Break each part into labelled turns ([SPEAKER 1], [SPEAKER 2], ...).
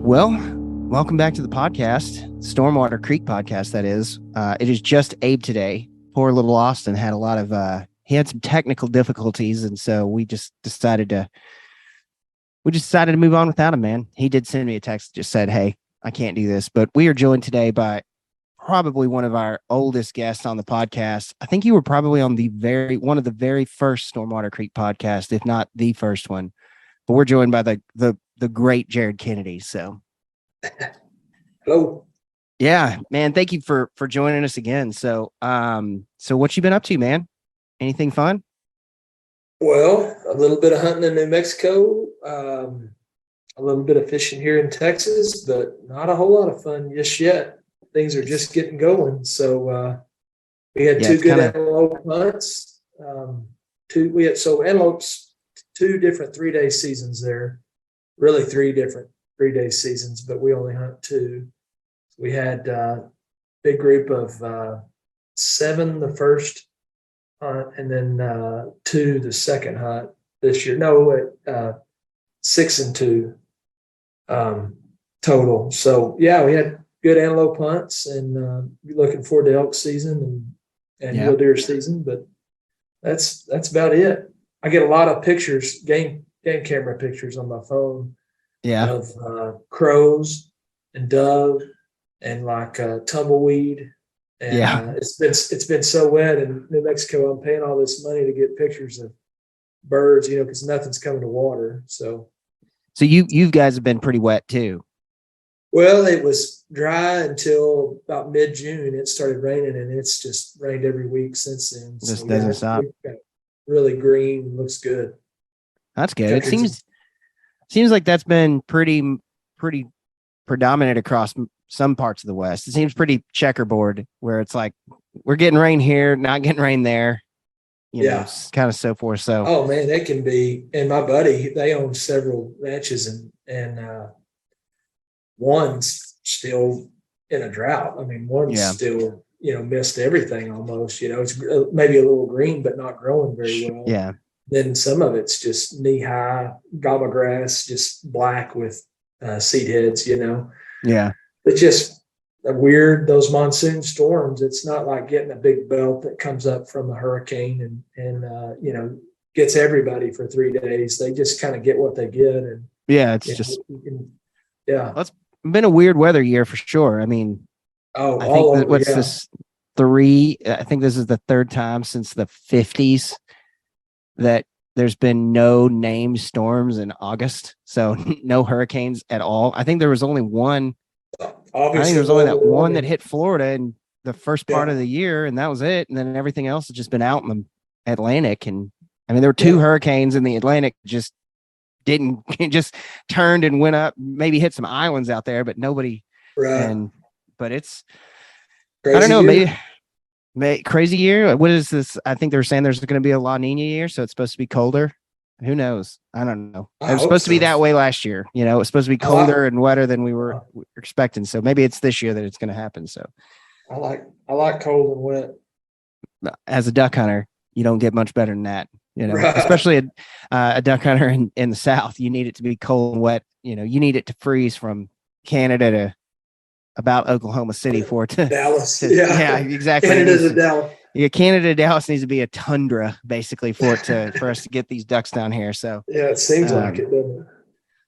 [SPEAKER 1] Well, welcome back to the podcast, Stormwater Creek podcast. That is, it is just Abe today. Poor little Austin had a lot of he had some technical difficulties, and so we just decided to move on without him. Man, he did send me a text that just said, "Hey, I can't do this." But we are joined today by probably one of our oldest guests on the podcast. I think you were probably on one of the very first Stormwater Creek podcast, if not the first one. But we're joined by the great Jared Kennedy. So,
[SPEAKER 2] hello.
[SPEAKER 1] Yeah, man. Thank you for joining us again. So, so what you been up to, man? Anything fun?
[SPEAKER 2] Well, a little bit of hunting in New Mexico, a little bit of fishing here in Texas, but not a whole lot of fun just yet. Things are just getting going. So we had two good antelope hunts. Antelopes, 2 different 3-day seasons there. Really 3 different 3-day seasons, but we only hunt 2. We had a big group of 7 the first hunt, and then 2 the second hunt this year. No, 6 and 2 total. So yeah, we had good antelope hunts, and looking forward to elk season and mule deer season. But that's about it. I get a lot of pictures, game camera pictures on my phone.
[SPEAKER 1] Yeah.
[SPEAKER 2] Of crows and dove and like tumbleweed. And it's been so wet in New Mexico. I'm paying all this money to get pictures of birds, because nothing's coming to water. So
[SPEAKER 1] you guys have been pretty wet too.
[SPEAKER 2] Well, it was dry until about mid-June. It started raining, and it's just rained every week since then.
[SPEAKER 1] Just doesn't stop.
[SPEAKER 2] Really green, looks good.
[SPEAKER 1] That's good. It seems like that's been pretty predominant across some parts of the West. It seems pretty checkerboard, where it's like we're getting rain here, not getting rain there. You know, kind of so forth. So,
[SPEAKER 2] oh man, it can be. And my buddy, they own several ranches, and one's still in a drought. I mean, one's still, missed everything almost. It's maybe a little green, but not growing very well.
[SPEAKER 1] Yeah.
[SPEAKER 2] Then some of it's just knee-high gama grass, just black with seed heads,
[SPEAKER 1] Yeah.
[SPEAKER 2] It's just those monsoon storms. It's not like getting a big belt that comes up from a hurricane and gets everybody for 3 days. They just kind of get what they get. And
[SPEAKER 1] it's been a weird weather year for sure. I mean, I think this is the 3rd time since the 50s that there's been no named storms in August. So no hurricanes at all. I think there was only one. I think there was only that one that hit Florida in the first part of the year, and that was it. And then everything else has just been out in the Atlantic. And I mean, there were 2 hurricanes in the Atlantic, just turned and went up, maybe hit some islands out there, but nobody.
[SPEAKER 2] Right.
[SPEAKER 1] But it's,
[SPEAKER 2] crazy
[SPEAKER 1] I don't know,
[SPEAKER 2] year.
[SPEAKER 1] maybe crazy year. What is this? I think they're saying there's going to be a La Nina year, so it's supposed to be colder. Who knows? I don't know. It was supposed to be that way last year. It was supposed to be colder and wetter than we were expecting. So maybe it's this year that it's going to happen. So
[SPEAKER 2] I like cold and wet.
[SPEAKER 1] As a duck hunter, you don't get much better than that. Especially a duck hunter in the South. You need it to be cold and wet. You need it to freeze from Canada to about Oklahoma City for it to
[SPEAKER 2] Dallas.
[SPEAKER 1] Exactly.
[SPEAKER 2] Canada to Dallas.
[SPEAKER 1] Yeah, Canada to Dallas needs to be a tundra basically for us to get these ducks down here. So
[SPEAKER 2] it seems like it, doesn't it?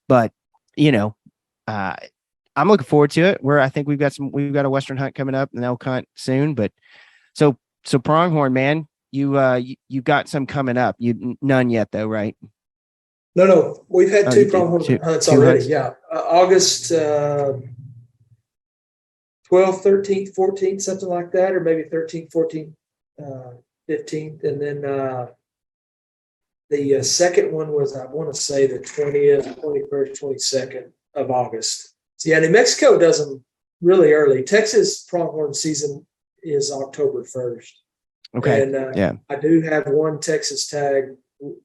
[SPEAKER 1] But I'm looking forward to it. I think we've got a Western hunt coming up, an elk hunt soon. But so pronghorn, man, you got some coming up. None yet though, right?
[SPEAKER 2] No, we've had 2 pronghorn hunts already. Hunts? Yeah, August 12th, 13th, 14th, something like that, or maybe 13th, 14th. 15th, and then the second one was, I want to say, the 20th, 21st, 22nd of August. So New Mexico does them really early. Texas pronghorn season is October 1st.
[SPEAKER 1] Okay.
[SPEAKER 2] And I do have one Texas tag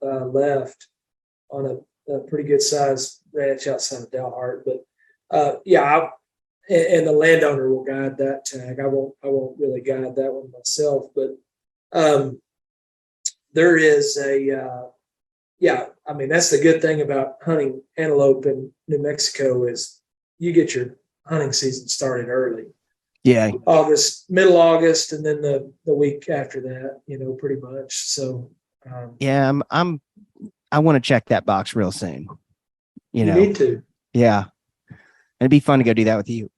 [SPEAKER 2] left on a pretty good sized ranch outside of Dalhart, but and the landowner will guide that tag. I won't really guide that one myself, but there is that's the good thing about hunting antelope in New Mexico is you get your hunting season started early.
[SPEAKER 1] Yeah.
[SPEAKER 2] Middle August, and then the week after that, pretty much. So
[SPEAKER 1] Yeah, I want to check that box real soon.
[SPEAKER 2] you need to.
[SPEAKER 1] Yeah. It'd be fun to go do that with you.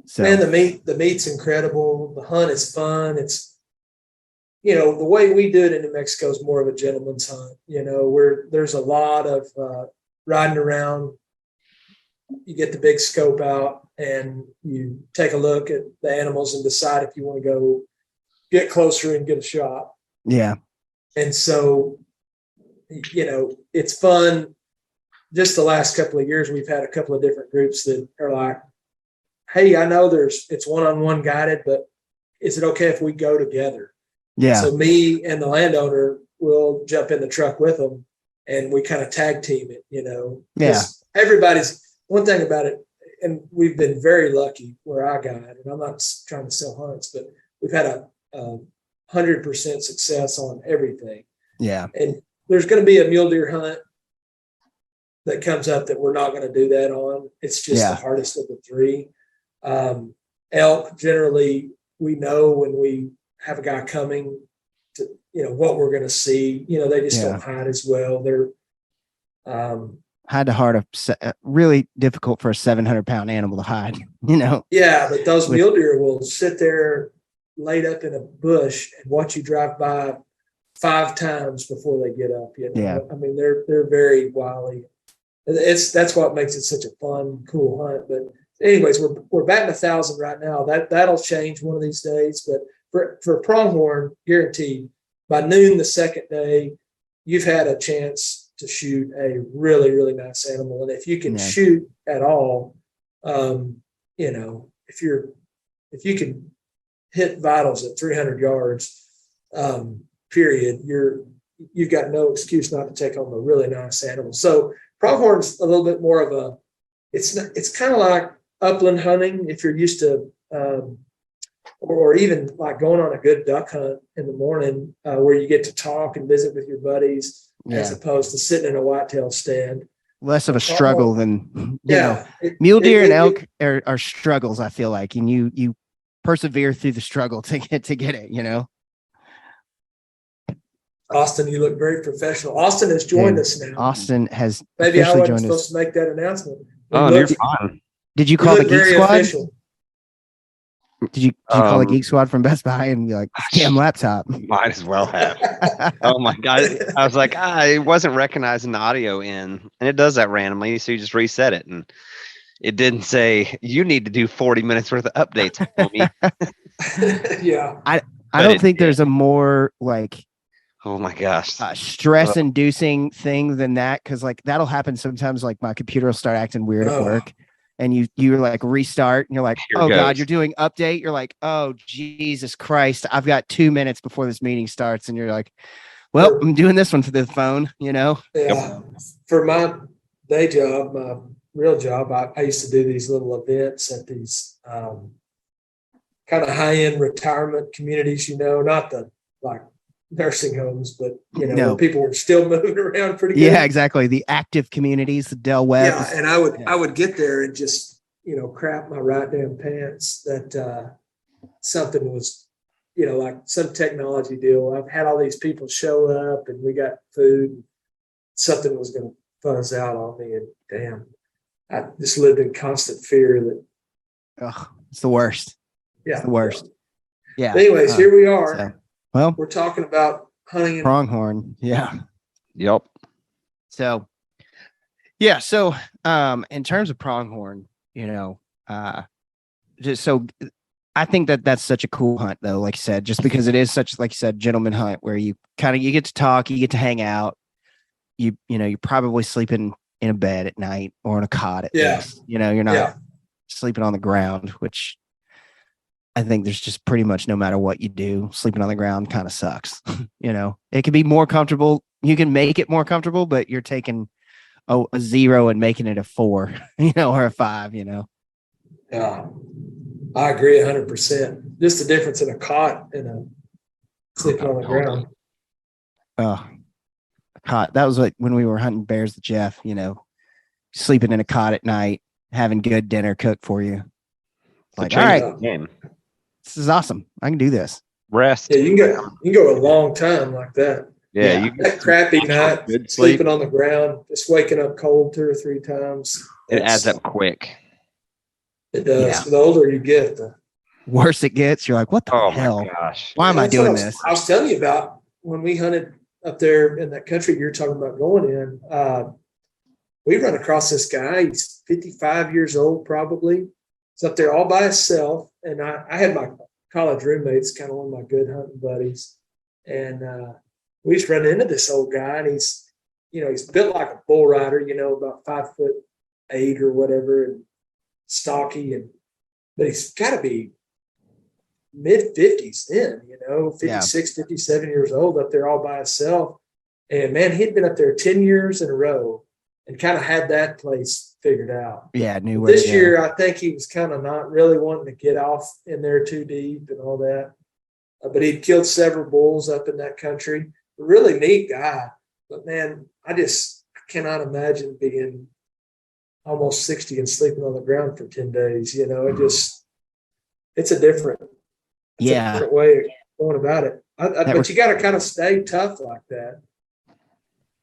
[SPEAKER 1] So
[SPEAKER 2] man, the meat's incredible. The hunt is fun. It's the way we do it in New Mexico is more of a gentleman's hunt. Where there's a lot of riding around. You get the big scope out and you take a look at the animals and decide if you want to go get closer and get a shot.
[SPEAKER 1] Yeah.
[SPEAKER 2] And so, it's fun. Just the last couple of years, we've had a couple of different groups that are like, hey, I know it's one-on-one guided, but is it okay if we go together?
[SPEAKER 1] Yeah.
[SPEAKER 2] So me and the landowner will jump in the truck with them and we kind of tag team it,
[SPEAKER 1] Yeah.
[SPEAKER 2] Everybody's one thing about it. And we've been very lucky where I guide, and I'm not trying to sell hunts, but we've had a 100% success on everything.
[SPEAKER 1] Yeah.
[SPEAKER 2] And there's going to be a mule deer hunt that comes up that we're not going to do that on. It's just the hardest of the three. Elk, generally, we know when we have a guy coming to, what we're going to see. They just don't hide as well. They're
[SPEAKER 1] hide to hard, really difficult for a 700-pound animal to hide.
[SPEAKER 2] Yeah, but those mule deer will sit there laid up in a bush and watch you drive by 5 times before they get up.
[SPEAKER 1] Yeah.
[SPEAKER 2] I mean, they're very wily. That's what makes it such a fun, cool hunt. But anyways, we're batting 1,000 right now. That'll change one of these days. But for pronghorn, guaranteed, by noon the second day, you've had a chance to shoot a really, really nice animal. And if you can shoot at all, if you can hit vitals at 300 yards, period, you've got no excuse not to take home a really nice animal. So pronghorn's a little bit more of it's kind of like upland hunting if you're used to, or even like going on a good duck hunt in the morning, where you get to talk and visit with your buddies, as opposed to sitting in a whitetail stand.
[SPEAKER 1] Less of a struggle than mule deer and elk are struggles, I feel like, and you persevere through the struggle to get it.
[SPEAKER 2] Austin, you look very professional. Austin has joined us now.
[SPEAKER 1] Austin has
[SPEAKER 2] maybe I wasn't supposed to make that announcement.
[SPEAKER 3] You're fine.
[SPEAKER 1] Did you call the Geek Squad?
[SPEAKER 2] Official.
[SPEAKER 1] Did you call the Geek Squad from Best Buy and be like, damn laptop?
[SPEAKER 3] Might as well have. Oh my God. I was like, it wasn't recognizing the audio in, and it does that randomly. So you just reset it, and it didn't say you need to do 40 minutes worth of updates.
[SPEAKER 2] Yeah.
[SPEAKER 1] I don't think there's a more like,
[SPEAKER 3] oh my gosh,
[SPEAKER 1] stress inducing thing than that. Cause like that'll happen sometimes. Like my computer will start acting weird at work. And you're like restart and you're like, God, you're doing update. You're like, oh, Jesus Christ. I've got 2 minutes before this meeting starts. And you're like, well, I'm doing this one for the phone,
[SPEAKER 2] Yeah. For my day job, my real job, I used to do these little events at these kind of high-end retirement communities, not the like nursing homes, but where people were still moving around pretty good.
[SPEAKER 1] Yeah, exactly. The active communities, the Del Webb.
[SPEAKER 2] Yeah, and I would get there and just crap my right damn pants that something was like some technology deal. I've had all these people show up and we got food. Something was going to fuzz out on me, and damn, I just lived in constant fear that.
[SPEAKER 1] It's the worst.
[SPEAKER 2] Yeah,
[SPEAKER 1] it's the worst. Yeah.
[SPEAKER 2] Anyways, here we are.
[SPEAKER 1] Well,
[SPEAKER 2] we're talking about hunting and
[SPEAKER 1] pronghorn. Yeah.
[SPEAKER 3] Yep.
[SPEAKER 1] So, yeah. So, in terms of pronghorn, just so I think that's such a cool hunt, though. Like you said, just because it is such, like you said, gentleman hunt where you get to talk, you get to hang out. You're probably sleeping in a bed at night or in a cot at least. You're not sleeping on the ground, which I think there's just pretty much no matter what you do, sleeping on the ground kind of sucks. It can be more comfortable. You can make it more comfortable, but you're taking a 0 and making it a 4, or a 5,
[SPEAKER 2] Yeah, I agree 100%. Just the difference in a cot and a sleeping on the ground.
[SPEAKER 1] A cot. That was like when we were hunting bears with Jeff, sleeping in a cot at night. having good dinner cooked for you.
[SPEAKER 3] So
[SPEAKER 1] Like,
[SPEAKER 3] change
[SPEAKER 1] all right,
[SPEAKER 3] the game.
[SPEAKER 1] this is awesome. I can do this.
[SPEAKER 3] Rest.
[SPEAKER 2] Yeah, you can go a long time like that.
[SPEAKER 3] Yeah,
[SPEAKER 1] Yeah.
[SPEAKER 3] you
[SPEAKER 2] That crappy night,
[SPEAKER 3] good sleep.
[SPEAKER 2] sleeping on the ground, just waking up cold 2 or 3 times.
[SPEAKER 3] It adds up quick.
[SPEAKER 2] It does.
[SPEAKER 1] Yeah.
[SPEAKER 2] The older you get, the
[SPEAKER 1] Worse it gets, you're like, what the
[SPEAKER 3] Oh
[SPEAKER 1] hell?
[SPEAKER 3] my gosh.
[SPEAKER 1] Why am I
[SPEAKER 2] That's what
[SPEAKER 1] doing this?
[SPEAKER 2] I was telling you about when we hunted up there in that country you're talking about going in. We run across this guy. He's 55 years old, probably. He's up there all by himself. And I had my college roommates, kind of one of my good hunting buddies. And we just run into this old guy, and he's built like a bull rider, about 5'8" or whatever, and stocky, but he's got to be mid 50s then, 56, 57 years old up there all by himself. And man, he'd been up there 10 years in a row and kind of had that place figured out.
[SPEAKER 1] Yeah, knew where
[SPEAKER 2] This
[SPEAKER 1] to go.
[SPEAKER 2] year, I think he was kind of not really wanting to get off in there too deep and all that. But he'd killed several bulls up in that country. A really neat guy. But man, I cannot imagine being almost 60 and sleeping on the ground for 10 days. It's a different way of going about it. But you got to kind of stay tough like that.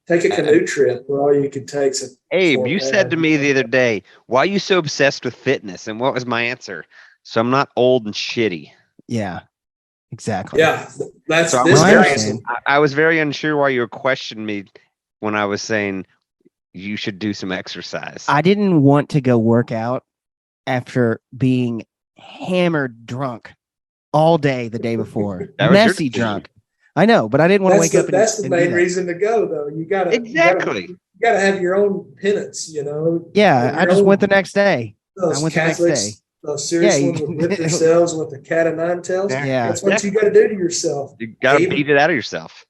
[SPEAKER 2] Take a canoe trip where all you could take.
[SPEAKER 3] Abe, you said to me the other day, why are you so obsessed with fitness? And what was my answer? So I'm not old and shitty.
[SPEAKER 1] Yeah, exactly.
[SPEAKER 2] Yeah, that's
[SPEAKER 3] So
[SPEAKER 2] this
[SPEAKER 1] I
[SPEAKER 2] guy.
[SPEAKER 3] I was very unsure why you were questioning me when I was saying you should do some exercise.
[SPEAKER 1] I didn't want to go work out after being hammered drunk all day the day before.
[SPEAKER 3] That was your
[SPEAKER 1] Messy
[SPEAKER 3] decision.
[SPEAKER 1] drunk. I know, but I didn't want to wake up.
[SPEAKER 2] That's the
[SPEAKER 1] and
[SPEAKER 2] main
[SPEAKER 1] do that.
[SPEAKER 2] reason to go, though. You gotta
[SPEAKER 3] Exactly.
[SPEAKER 2] You gotta have your own penance,
[SPEAKER 1] Yeah, I just went the next day.
[SPEAKER 2] Those
[SPEAKER 1] I went
[SPEAKER 2] Catholics,
[SPEAKER 1] the next day.
[SPEAKER 2] those serious
[SPEAKER 1] Yeah,
[SPEAKER 2] ones would whip themselves with the cat of nine tails.
[SPEAKER 1] Yeah.
[SPEAKER 2] That's what you got to do to yourself.
[SPEAKER 3] You got to
[SPEAKER 2] Abe.
[SPEAKER 3] beat it out of yourself.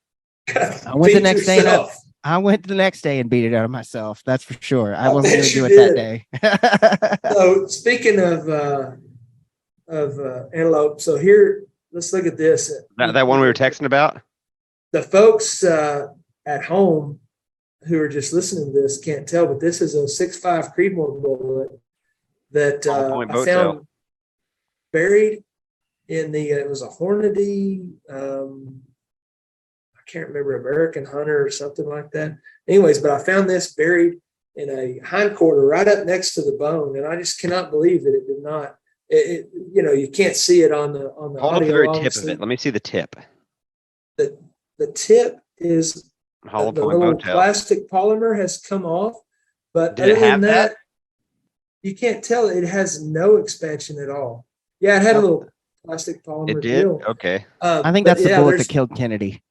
[SPEAKER 1] I went the next day. I went the next day and beat it out of myself. That's for sure. I wasn't going to do it that day.
[SPEAKER 2] So speaking of antelope, so here, let's look at this.
[SPEAKER 3] That one we were texting about?
[SPEAKER 2] The folks at home who are just listening to this can't tell, but this is a 6.5 Creedmoor bullet that I found buried in it was a Hornady, I can't remember, American Hunter or something like that. Anyways, but I found this buried in a hindquarter right up next to the bone, and I just cannot believe that it did not. You can't see it on the
[SPEAKER 3] Hold
[SPEAKER 2] audio.
[SPEAKER 3] up the very tip
[SPEAKER 2] obviously.
[SPEAKER 3] of it. Let me see the tip.
[SPEAKER 2] The tip is
[SPEAKER 3] Hollow
[SPEAKER 2] the
[SPEAKER 3] point
[SPEAKER 2] little
[SPEAKER 3] motel.
[SPEAKER 2] plastic polymer has come off, but
[SPEAKER 3] Did it
[SPEAKER 2] other than
[SPEAKER 3] have that?
[SPEAKER 2] you can't tell. It has no expansion at all. Yeah, it had a little plastic polymer.
[SPEAKER 3] It did?
[SPEAKER 2] deal.
[SPEAKER 3] Okay.
[SPEAKER 1] I think that's the bullet that killed Kennedy.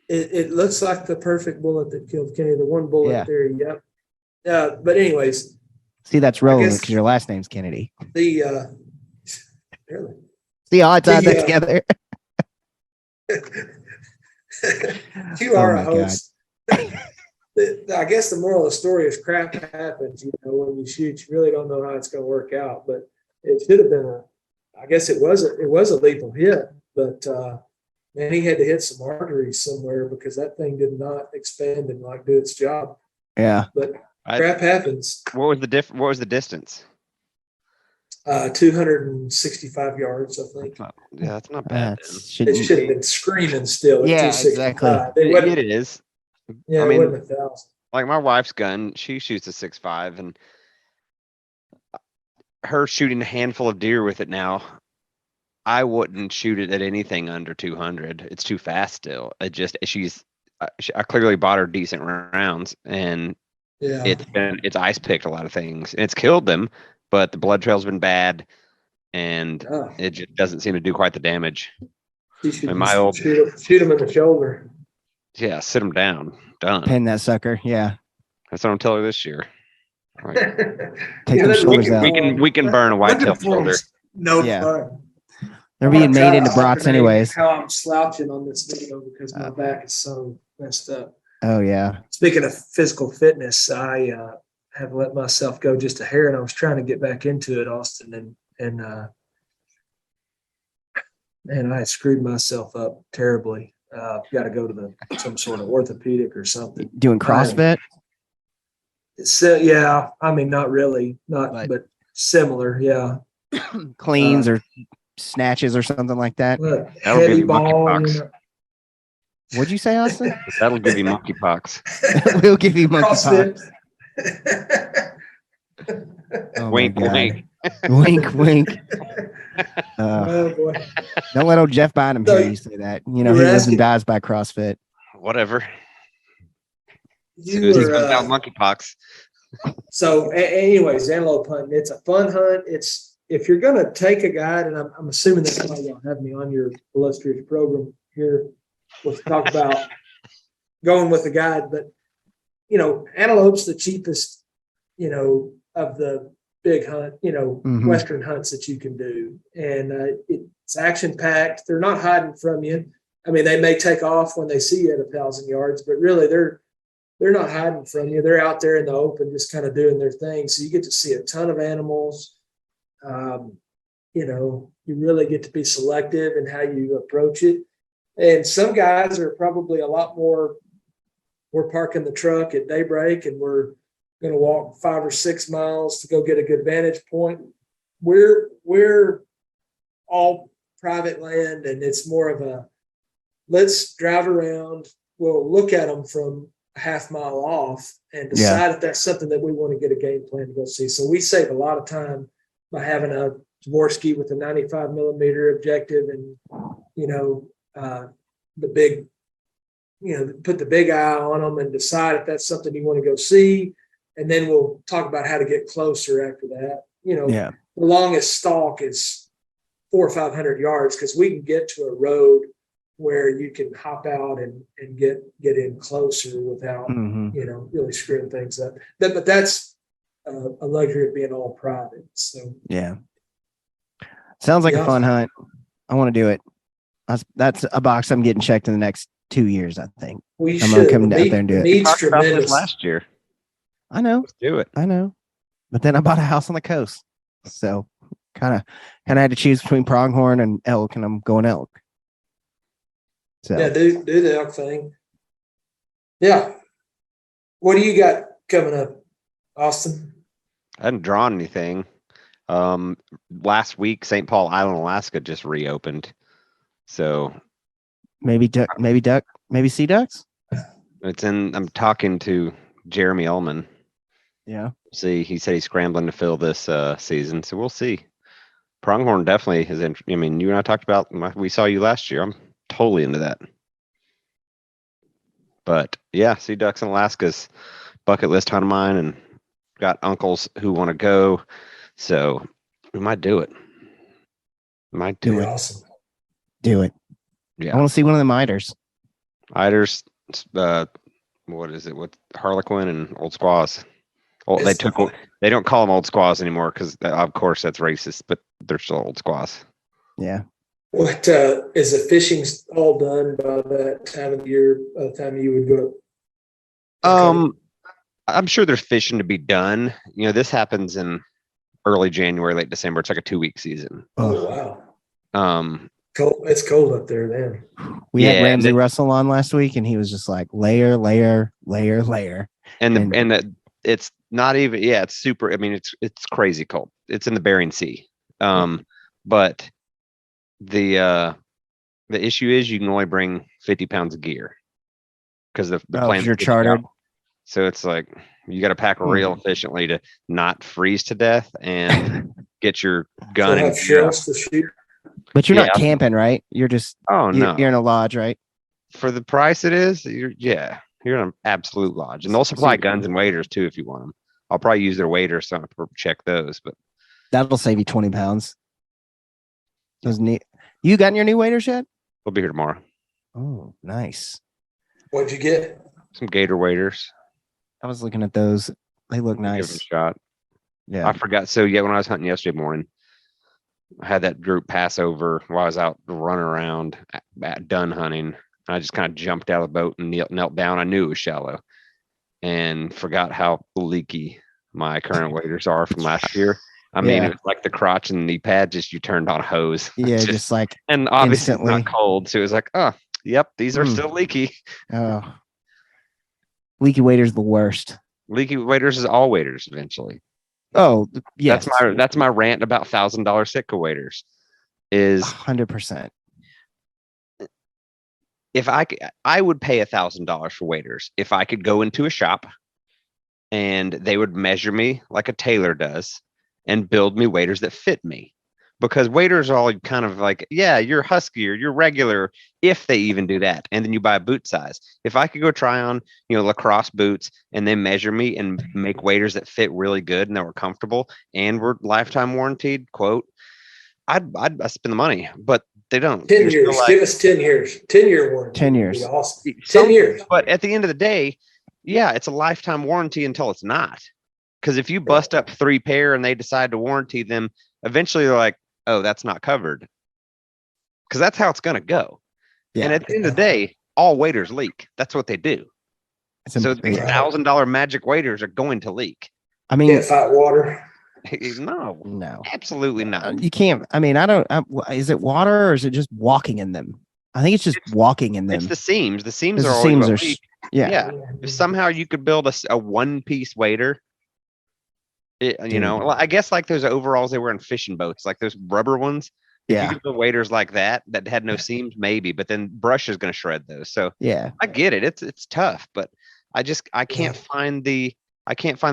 [SPEAKER 2] It looks like the perfect bullet that killed Kennedy. The one bullet
[SPEAKER 1] Yeah.
[SPEAKER 2] theory. Yep. But anyways,
[SPEAKER 1] See, that's relevant
[SPEAKER 2] guess-
[SPEAKER 1] because your last name's Kennedy.
[SPEAKER 2] the really.
[SPEAKER 1] See how I tied that
[SPEAKER 2] The,
[SPEAKER 1] together?
[SPEAKER 2] You are
[SPEAKER 1] Oh
[SPEAKER 2] a
[SPEAKER 1] my God.
[SPEAKER 2] host. I guess the moral of the story is crap happens. When you shoot, you really don't know how it's going to work out. But it should have been I guess it was a lethal hit. But man, he had to hit some arteries somewhere because that thing did not expand and do its job.
[SPEAKER 1] Yeah.
[SPEAKER 2] But crap happens.
[SPEAKER 3] What was the distance?
[SPEAKER 2] 265 yards, I think.
[SPEAKER 3] That's not bad.
[SPEAKER 2] It should have been screaming still. At
[SPEAKER 1] Yeah,
[SPEAKER 2] 265.
[SPEAKER 1] exactly.
[SPEAKER 3] It is.
[SPEAKER 2] Yeah,
[SPEAKER 3] I mean,
[SPEAKER 2] it wasn't 1,000.
[SPEAKER 3] Like my wife's gun, she shoots a 6.5, and her shooting a handful of deer with it now, I wouldn't shoot it at anything under 200. It's too fast still. I clearly bought her decent rounds, and
[SPEAKER 2] Yeah.
[SPEAKER 3] it's ice picked a lot of things, and it's killed them, but the blood trail's been bad, and it just doesn't seem to do quite the damage.
[SPEAKER 2] Shoot
[SPEAKER 3] him
[SPEAKER 2] in the shoulder.
[SPEAKER 3] Yeah, sit him down. Done.
[SPEAKER 1] Pin that sucker. Yeah.
[SPEAKER 3] That's what I'm telling her this year. Like,
[SPEAKER 1] Take the shoulders out.
[SPEAKER 3] we can burn a whitetail shoulder.
[SPEAKER 2] No
[SPEAKER 1] Yeah.
[SPEAKER 2] fun.
[SPEAKER 1] They're being made into brats anyways.
[SPEAKER 2] How I'm slouching on this video because my back is so messed up.
[SPEAKER 1] Oh yeah.
[SPEAKER 2] Speaking of physical fitness, I have let myself go just a hair, and I was trying to get back into it, Austin, and man, I had screwed myself up terribly. Got to go to some sort of orthopedic or something.
[SPEAKER 1] Doing CrossFit?
[SPEAKER 2] So yeah, I mean, not really,
[SPEAKER 1] But-
[SPEAKER 2] but similar. Yeah.
[SPEAKER 1] cleans or snatches or something like that.
[SPEAKER 2] What,
[SPEAKER 3] That'll give
[SPEAKER 2] heavy
[SPEAKER 3] you
[SPEAKER 2] ball, you
[SPEAKER 3] monkeypox.
[SPEAKER 2] know.
[SPEAKER 1] What'd you say, Austin?
[SPEAKER 3] That'll give you monkeypox.
[SPEAKER 1] We'll give you monkeypox.
[SPEAKER 2] CrossFit.
[SPEAKER 1] Oh
[SPEAKER 3] Wink,
[SPEAKER 1] my God.
[SPEAKER 3] wink.
[SPEAKER 1] Wink, wink.
[SPEAKER 2] Oh boy.
[SPEAKER 1] Don't let old Jeff Bynum
[SPEAKER 2] So,
[SPEAKER 1] hear you say that. You know,
[SPEAKER 2] you
[SPEAKER 1] he
[SPEAKER 2] were
[SPEAKER 1] lives and
[SPEAKER 2] asking-
[SPEAKER 1] dies by CrossFit.
[SPEAKER 3] Whatever.
[SPEAKER 2] You
[SPEAKER 3] Susie
[SPEAKER 2] were,
[SPEAKER 3] comes out monkeypox.
[SPEAKER 2] So, anyways, antelope hunting, it's a fun hunt. It's if you're going to take a guide, and I'm assuming that's why y'all have me on your illustrious program here. Let's talk about going with a guide, but antelope's the cheapest, of the big hunt,
[SPEAKER 1] Mhm.
[SPEAKER 2] Western hunts that you can do, and it's action packed. They're not hiding from you. I mean, they may take off when they see you at 1,000 yards, but really they're not hiding from you. They're out there in the open, just kind of doing their thing. So you get to see a ton of animals. You really get to be selective in how you approach it. And some guys are probably a lot more. We're parking the truck at daybreak and we're going to walk 5 or 6 miles to go get a good vantage point. We're all private land, and it's more of a let's drive around. We'll look at them from a half mile off and decide if that's something that we want to get a game plan to go see. So we save a lot of time by having a Dvorsky with a 95 millimeter objective and, the big, put the big eye on them and decide if that's something you want to go see. And then we'll talk about how to get closer after that. The longest stalk is 400 or 500 yards because we can get to a road where you can hop out and get in closer without, really screwing things up. But that's a luxury of being all private. So
[SPEAKER 1] yeah. Sounds like a fun hunt. I want to do it. That's a box I'm getting checked in the next 2 years, I think.
[SPEAKER 2] I'm
[SPEAKER 1] going to come out there and do it.
[SPEAKER 3] We talked about this last year.
[SPEAKER 1] I know.
[SPEAKER 3] Let's do it.
[SPEAKER 1] I know. But then I bought a house on the coast. So kind of had to choose between pronghorn and elk, and I'm going elk. So
[SPEAKER 2] yeah, do the elk thing. Yeah. What do you got coming up, Austin?
[SPEAKER 3] I hadn't drawn anything. Last week, St. Paul Island, Alaska just reopened. So
[SPEAKER 1] maybe duck, maybe sea ducks.
[SPEAKER 3] I'm talking to Jeremy Ullman.
[SPEAKER 1] Yeah.
[SPEAKER 3] See, he said he's scrambling to fill this season, so we'll see. Pronghorn definitely is. I mean, you and I talked about. We saw you last year. I'm totally into that. But yeah, sea ducks in Alaska's bucket list hunt of mine, and got uncles who want to go, so we might do it. Might do it.
[SPEAKER 2] Awesome.
[SPEAKER 1] Do it.
[SPEAKER 3] Yeah.
[SPEAKER 1] I want to see one of the miters.
[SPEAKER 3] Eiders, what is it? What Harlequin and Old Squaws? Oh, they don't call them Old Squaws anymore because of course that's racist, but they're still Old Squaws.
[SPEAKER 1] Yeah.
[SPEAKER 2] What is the fishing all done by that time of the year? By the time you would go? Okay.
[SPEAKER 3] I'm sure there's fishing to be done. This happens in early January, late December. It's like a 2-week season.
[SPEAKER 2] Oh wow.
[SPEAKER 3] Cold.
[SPEAKER 2] It's cold up there then.
[SPEAKER 1] We had Ramsey Russell on last week, and he was just like layer.
[SPEAKER 3] And it's not even. Yeah, it's super. I mean, it's crazy cold. It's in the Bering Sea. But the issue is you can only bring 50 pounds of gear because the plane
[SPEAKER 1] you're chartered.
[SPEAKER 3] So it's like you got to pack real efficiently to not freeze to death and get your gun and
[SPEAKER 2] shells to shoot.
[SPEAKER 1] But you're not camping, right? You're just
[SPEAKER 3] no.
[SPEAKER 1] You're in a lodge, right?
[SPEAKER 3] For the price it is, you're in an absolute lodge, and they'll supply guns and waders too if you want them. I'll probably use their waders so I don't have to check those, but
[SPEAKER 1] that'll save you 20 pounds. Those neat. You gotten your new waders yet?
[SPEAKER 3] We'll be here tomorrow.
[SPEAKER 1] Oh, nice.
[SPEAKER 2] What'd you get?
[SPEAKER 3] Some gator waders.
[SPEAKER 1] I was looking at those. They look nice.
[SPEAKER 3] Give them a shot.
[SPEAKER 1] Yeah.
[SPEAKER 3] I forgot. So when I was hunting yesterday morning, I had that group pass over while I was out running around done hunting. I just kind of jumped out of the boat and knelt down. I knew it was shallow and forgot how leaky my current waders are from last year. I mean, it was like the crotch and the knee pad, just you turned on a hose.
[SPEAKER 1] Yeah, just like
[SPEAKER 3] and obviously it's not cold. So it was like, oh, yep, these are still leaky.
[SPEAKER 1] Oh. Leaky waders the worst.
[SPEAKER 3] Leaky waders is all waders eventually.
[SPEAKER 1] Oh, yes.
[SPEAKER 3] That's my rant about $1,000 Sitka waders. Is
[SPEAKER 1] 100%.
[SPEAKER 3] if I would pay $1,000 for waders if I could go into a shop and they would measure me like a tailor does and build me waders that fit me. Because waders are all kind of like, yeah, you're husky or you're regular, if they even do that. And then you buy a boot size. If I could go try on, lacrosse boots and they measure me and make waders that fit really good and that were comfortable and were lifetime warranted, quote, I'd spend the money, but they don't.
[SPEAKER 2] 10 years. Give us 10 years. 10-year warranty.
[SPEAKER 1] 10 years.
[SPEAKER 2] Awesome. 10 years.
[SPEAKER 3] But at the end of the day, yeah, it's a lifetime warranty until it's not. Because if you bust up 3 pair and they decide to warranty them, eventually they're like, oh, that's not covered. Because that's how it's going to go. Yeah. And at the end of the day, all waders leak. That's what they do. So the $1,000 magic waders are going to leak.
[SPEAKER 1] I mean,
[SPEAKER 2] can't fight water.
[SPEAKER 3] No, absolutely not.
[SPEAKER 1] You can't. I mean, is it water or is it just walking in them? I think it's just walking in them.
[SPEAKER 3] It's the seams. The seams are always
[SPEAKER 1] yeah.
[SPEAKER 3] If somehow you could build a one-piece wader, I guess like those overalls they wear in fishing boats, like those rubber ones.
[SPEAKER 1] Yeah.
[SPEAKER 3] If you could build waders like that had no seams, maybe, but then brush is going to shred those. So
[SPEAKER 1] yeah,
[SPEAKER 3] I get it. It's tough, but I can't find the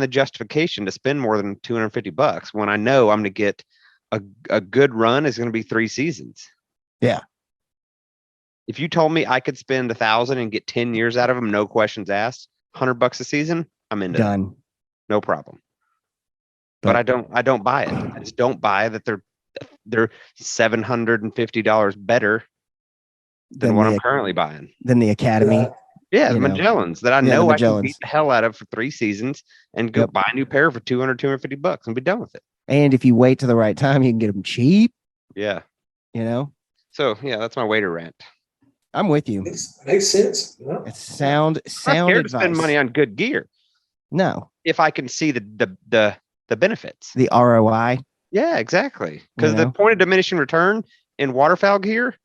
[SPEAKER 3] justification to spend more than $250 when I know I'm going to get a good run is going to be 3 seasons.
[SPEAKER 1] Yeah.
[SPEAKER 3] If you told me I could spend $1,000 and get 10 years out of them, no questions asked, $100 a season, I'm into
[SPEAKER 1] done.
[SPEAKER 3] That. No problem. But I don't buy it. I just don't buy that they're $750 better than what I'm currently buying.
[SPEAKER 1] Than the Academy.
[SPEAKER 3] Yeah, the Magellans that I know I can beat the hell out of for 3 seasons and go buy a new pair for $250 and be done with it.
[SPEAKER 1] And if you wait to the right time, you can get them cheap.
[SPEAKER 3] Yeah.
[SPEAKER 1] So
[SPEAKER 3] yeah, that's my wader rant.
[SPEAKER 1] I'm with you.
[SPEAKER 2] Makes sense. No.
[SPEAKER 1] It's sound
[SPEAKER 3] I'm
[SPEAKER 1] advice.
[SPEAKER 3] To spend money on good gear.
[SPEAKER 1] No.
[SPEAKER 3] If I can see the benefits.
[SPEAKER 1] The ROI.
[SPEAKER 3] Yeah, exactly. Because the point of diminishing return in waterfowl gear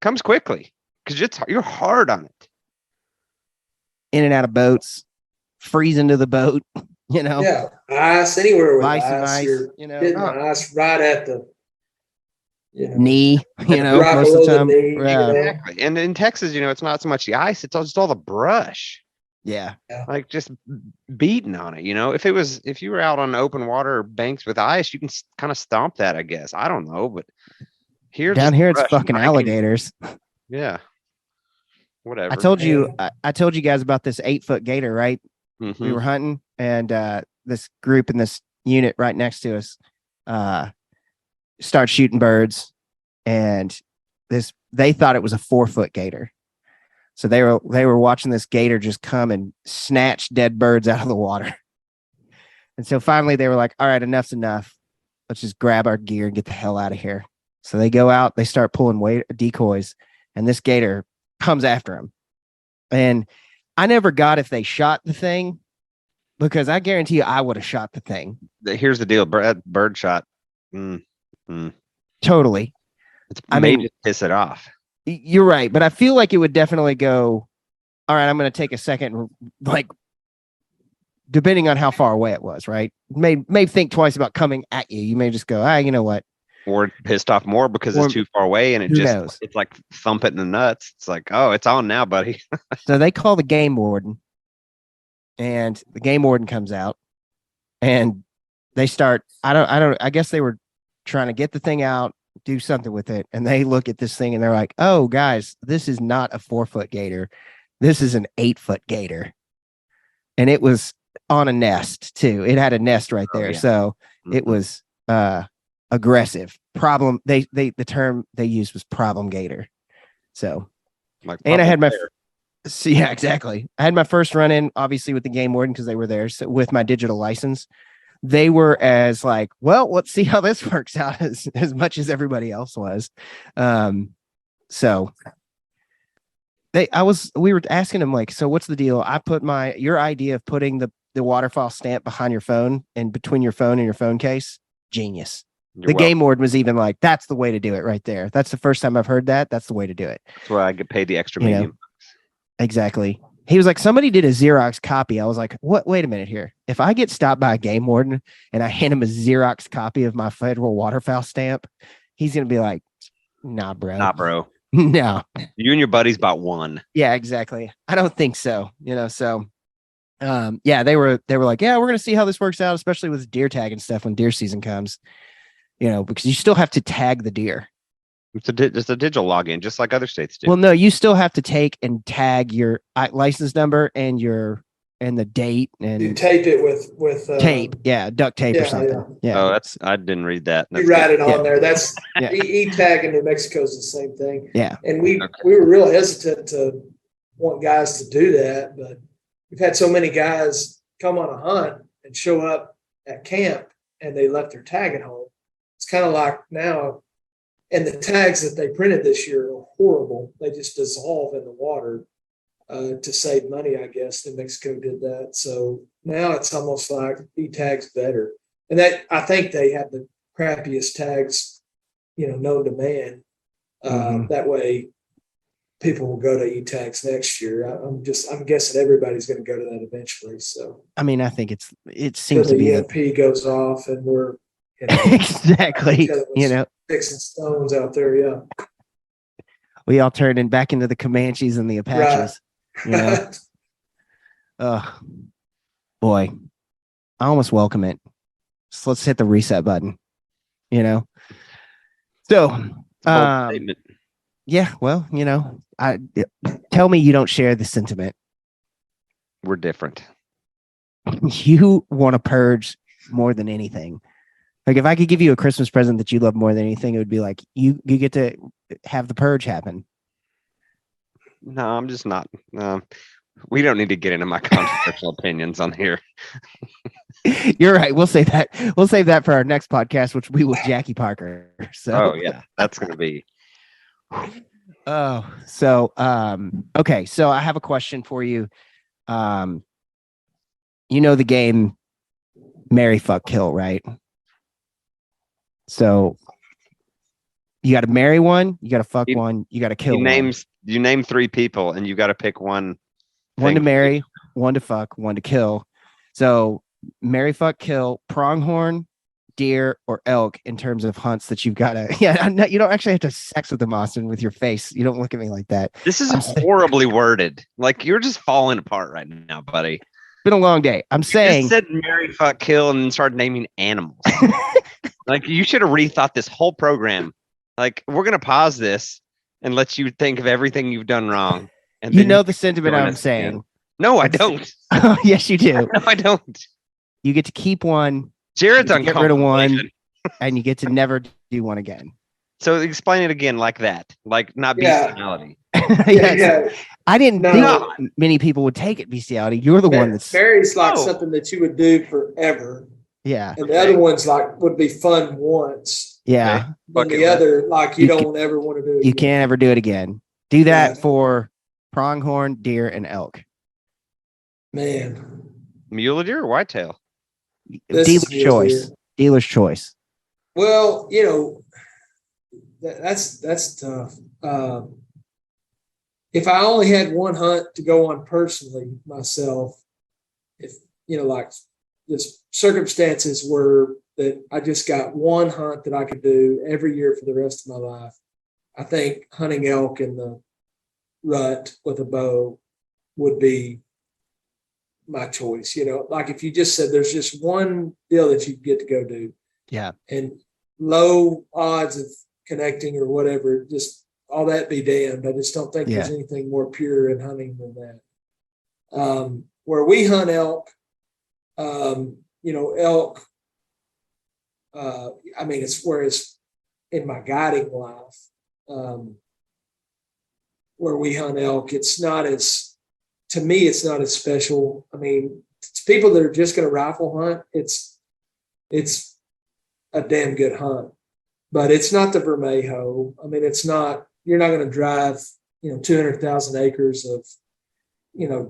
[SPEAKER 3] comes quickly because you're hard on it.
[SPEAKER 1] In and out of boats, freeze into the boat,
[SPEAKER 2] Yeah, ice anywhere with
[SPEAKER 1] ice.
[SPEAKER 2] You're hitting ice right at the
[SPEAKER 1] knee,
[SPEAKER 2] right
[SPEAKER 1] most of the time.
[SPEAKER 2] Knee,
[SPEAKER 3] exactly. And in Texas, it's not so much the ice, it's just all the brush.
[SPEAKER 1] Yeah.
[SPEAKER 3] Like just beating on it, if you were out on open water banks with ice, you can kind of stomp that, I guess. I don't know, but down
[SPEAKER 1] here it's fucking alligators.
[SPEAKER 3] Yeah. Whatever.
[SPEAKER 1] I told you guys about this 8-foot gator, right?
[SPEAKER 3] Mm-hmm.
[SPEAKER 1] We were hunting and this group in this unit right next to us start shooting birds, and they thought it was a 4-foot gator. So they were watching this gator just come and snatch dead birds out of the water. And so finally they were like, all right, enough's enough. Let's just grab our gear and get the hell out of here. So they go out, they start pulling decoys, and this gator comes after him. And I never got if they shot the thing, because I guarantee you I would have shot the thing.
[SPEAKER 3] Here's the deal. Bird shot.
[SPEAKER 1] Totally.
[SPEAKER 3] I mean, just piss it off.
[SPEAKER 1] You're right. But I feel like it would definitely go, all right, I'm going to take a second, like, depending on how far away it was, right? May think twice about coming at you. You may just go, you know what?
[SPEAKER 3] Or pissed off more because it's too far away, and it's like thump it in the nuts. It's like, oh, it's on now, buddy.
[SPEAKER 1] So they call the game warden, and the game warden comes out, and they start. I guess they were trying to get the thing out, do something with it, and they look at this thing and they're like, "Oh, guys, this is not a 4-foot gator. This is an 8-foot gator," and it was on a nest too. It had a nest right there, so it was aggressive. Problem. The term they used was problem gator. So, and I had yeah, exactly. I had my first run in, obviously, with the game warden because they were there. So with my digital license, they were as like, well, let's see how this works out as much as everybody else was. So we were asking them like, so what's the deal? I put your idea of putting the waterfall stamp behind your phone and between your phone and your phone case, genius. Game warden was even like, that's the way to do it right there. That's the first time I've heard that. That's the way to do it.
[SPEAKER 3] That's why I get paid the extra medium.
[SPEAKER 1] Exactly. he was like, somebody did a Xerox copy. I was like, what? Wait a minute here. If I get stopped by a game warden and I hand him a Xerox copy of my federal waterfowl stamp, he's going to be like, nah, bro.
[SPEAKER 3] Nah, bro.
[SPEAKER 1] No.
[SPEAKER 3] You and your buddies bought one.
[SPEAKER 1] Yeah, exactly. I don't think so. So yeah, they were like, yeah, we're going to see how this works out, especially with deer tag and stuff when deer season comes, because you still have to tag the deer.
[SPEAKER 3] It's a digital login, just like other states do.
[SPEAKER 1] Well, no, you still have to take and tag your license number and the date and
[SPEAKER 2] You tape it with
[SPEAKER 1] tape. Yeah, duct tape or something. Yeah.
[SPEAKER 3] Oh, I didn't read that.
[SPEAKER 2] You write it on there. That's
[SPEAKER 1] Yeah.
[SPEAKER 2] E-tag in New Mexico is the same thing.
[SPEAKER 1] Yeah.
[SPEAKER 2] And we were real hesitant to want guys to do that, but we've had so many guys come on a hunt and show up at camp and they left their tag at home. It's kind of like now, and the tags that they printed this year are horrible. They just dissolve in the water to save money, I guess. New Mexico did that. So now it's almost like E-tag's better. And that, I think they have the crappiest tags, known to man. That way people will go to E-tags next year. I'm guessing everybody's going to go to that eventually. So
[SPEAKER 1] I mean, I think it seems to be
[SPEAKER 2] the EMP goes off and we're
[SPEAKER 1] exactly,
[SPEAKER 2] fixing stones out there. Yeah.
[SPEAKER 1] We all turned back into the Comanches and the Apaches.
[SPEAKER 2] Right.
[SPEAKER 1] Oh boy, I almost welcome it. So let's hit the reset button. So yeah, well, tell me you don't share the sentiment.
[SPEAKER 3] We're different.
[SPEAKER 1] You want to purge more than anything. Like if I could give you a Christmas present that you love more than anything, it would be like you get to have the purge happen.
[SPEAKER 3] No, I'm just not. We don't need to get into my controversial opinions on here.
[SPEAKER 1] You're right. We'll save that. We'll save that for our next podcast, which will be with Jackie Parker. So,
[SPEAKER 3] oh yeah, that's gonna be.
[SPEAKER 1] Oh, so okay. So I have a question for you. The game Marry, Fuck, Kill, right? So you got to marry one, you got to fuck one, you got to kill one.
[SPEAKER 3] You name 3 people, and you got to pick one.
[SPEAKER 1] One to marry, one to fuck, one to kill. So marry, fuck, kill, pronghorn, deer, or elk in terms of hunts that you've got to. Yeah, you don't actually have to have sex with them, Austin, with your face. You don't look at me like that.
[SPEAKER 3] This is horribly worded. Like you're just falling apart right now, buddy.
[SPEAKER 1] Been a long day. I'm saying
[SPEAKER 3] you said marry, fuck, kill, and then started naming animals. Like you should have rethought this whole program. Like we're gonna pause this and let you think of everything you've done wrong. And
[SPEAKER 1] the sentiment I'm saying.
[SPEAKER 3] Again. No, I don't.
[SPEAKER 1] Oh, yes, you do.
[SPEAKER 3] No, I don't.
[SPEAKER 1] You get to keep one.
[SPEAKER 3] Jared's
[SPEAKER 1] get rid of one, and you get to never do one again.
[SPEAKER 3] So explain it again like that, like not bestiality.
[SPEAKER 1] Yeah. I didn't think many people would take it bestiality. You're the one that's
[SPEAKER 2] marry's like something that you would do forever.
[SPEAKER 1] Yeah.
[SPEAKER 2] And the other ones would be fun once.
[SPEAKER 1] Yeah.
[SPEAKER 2] But the other, you don't ever want to do it.
[SPEAKER 1] You can't ever do it again. Do that for pronghorn, deer, and elk.
[SPEAKER 2] Man.
[SPEAKER 3] Mule deer or whitetail?
[SPEAKER 1] Dealer's choice. Dealer's choice.
[SPEAKER 2] Well, that's tough. If I only had one hunt to go on personally myself, if just circumstances were that I just got one hunt that I could do every year for the rest of my life, I think hunting elk in the rut with a bow would be my choice. If you just said there's just one deal that you get to go do.
[SPEAKER 1] Yeah. And
[SPEAKER 2] low odds of connecting or whatever, just all that be damned. I just don't think there's anything more pure in hunting than that. Where we hunt elk, elk, it's in my guiding life, where we hunt elk, to me, it's not as special. I mean, it's people that are just going to rifle hunt. It's a damn good hunt, but it's not the Vermejo. I mean, you're not going to drive, 200,000 acres of,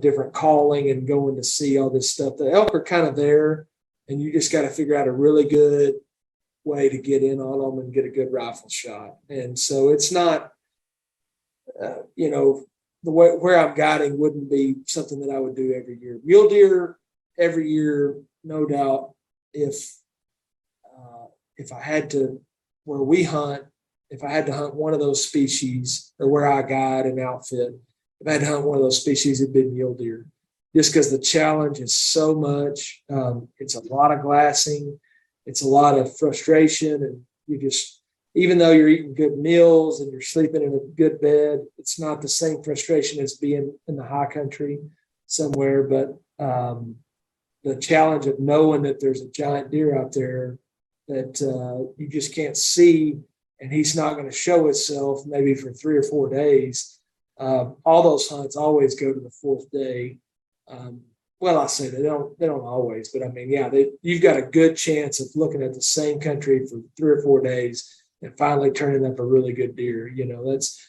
[SPEAKER 2] different calling and going to see all this stuff. The elk are kind of there, and you just got to figure out a really good way to get in on them and get a good rifle shot. And so it's not, the way where I'm guiding wouldn't be something that I would do every year. Mule deer every year, no doubt. If I had to, where we hunt, if I had to hunt one of those species, or where I guide and outfit, if I had to hunt one of those species, it'd be mule deer. Just because the challenge is so much. It's a lot of glassing. It's a lot of frustration. And you just, even though you're eating good meals and you're sleeping in a good bed, it's not the same frustration as being in the high country somewhere. But the challenge of knowing that there's a giant deer out there that you just can't see, and he's not going to show himself maybe for 3 or 4 days. All those hunts always go to the 4th day. Well, I say they don't always, but I mean, yeah, you've got a good chance of looking at the same country for 3 or 4 days and finally turning up a really good deer. You know, that's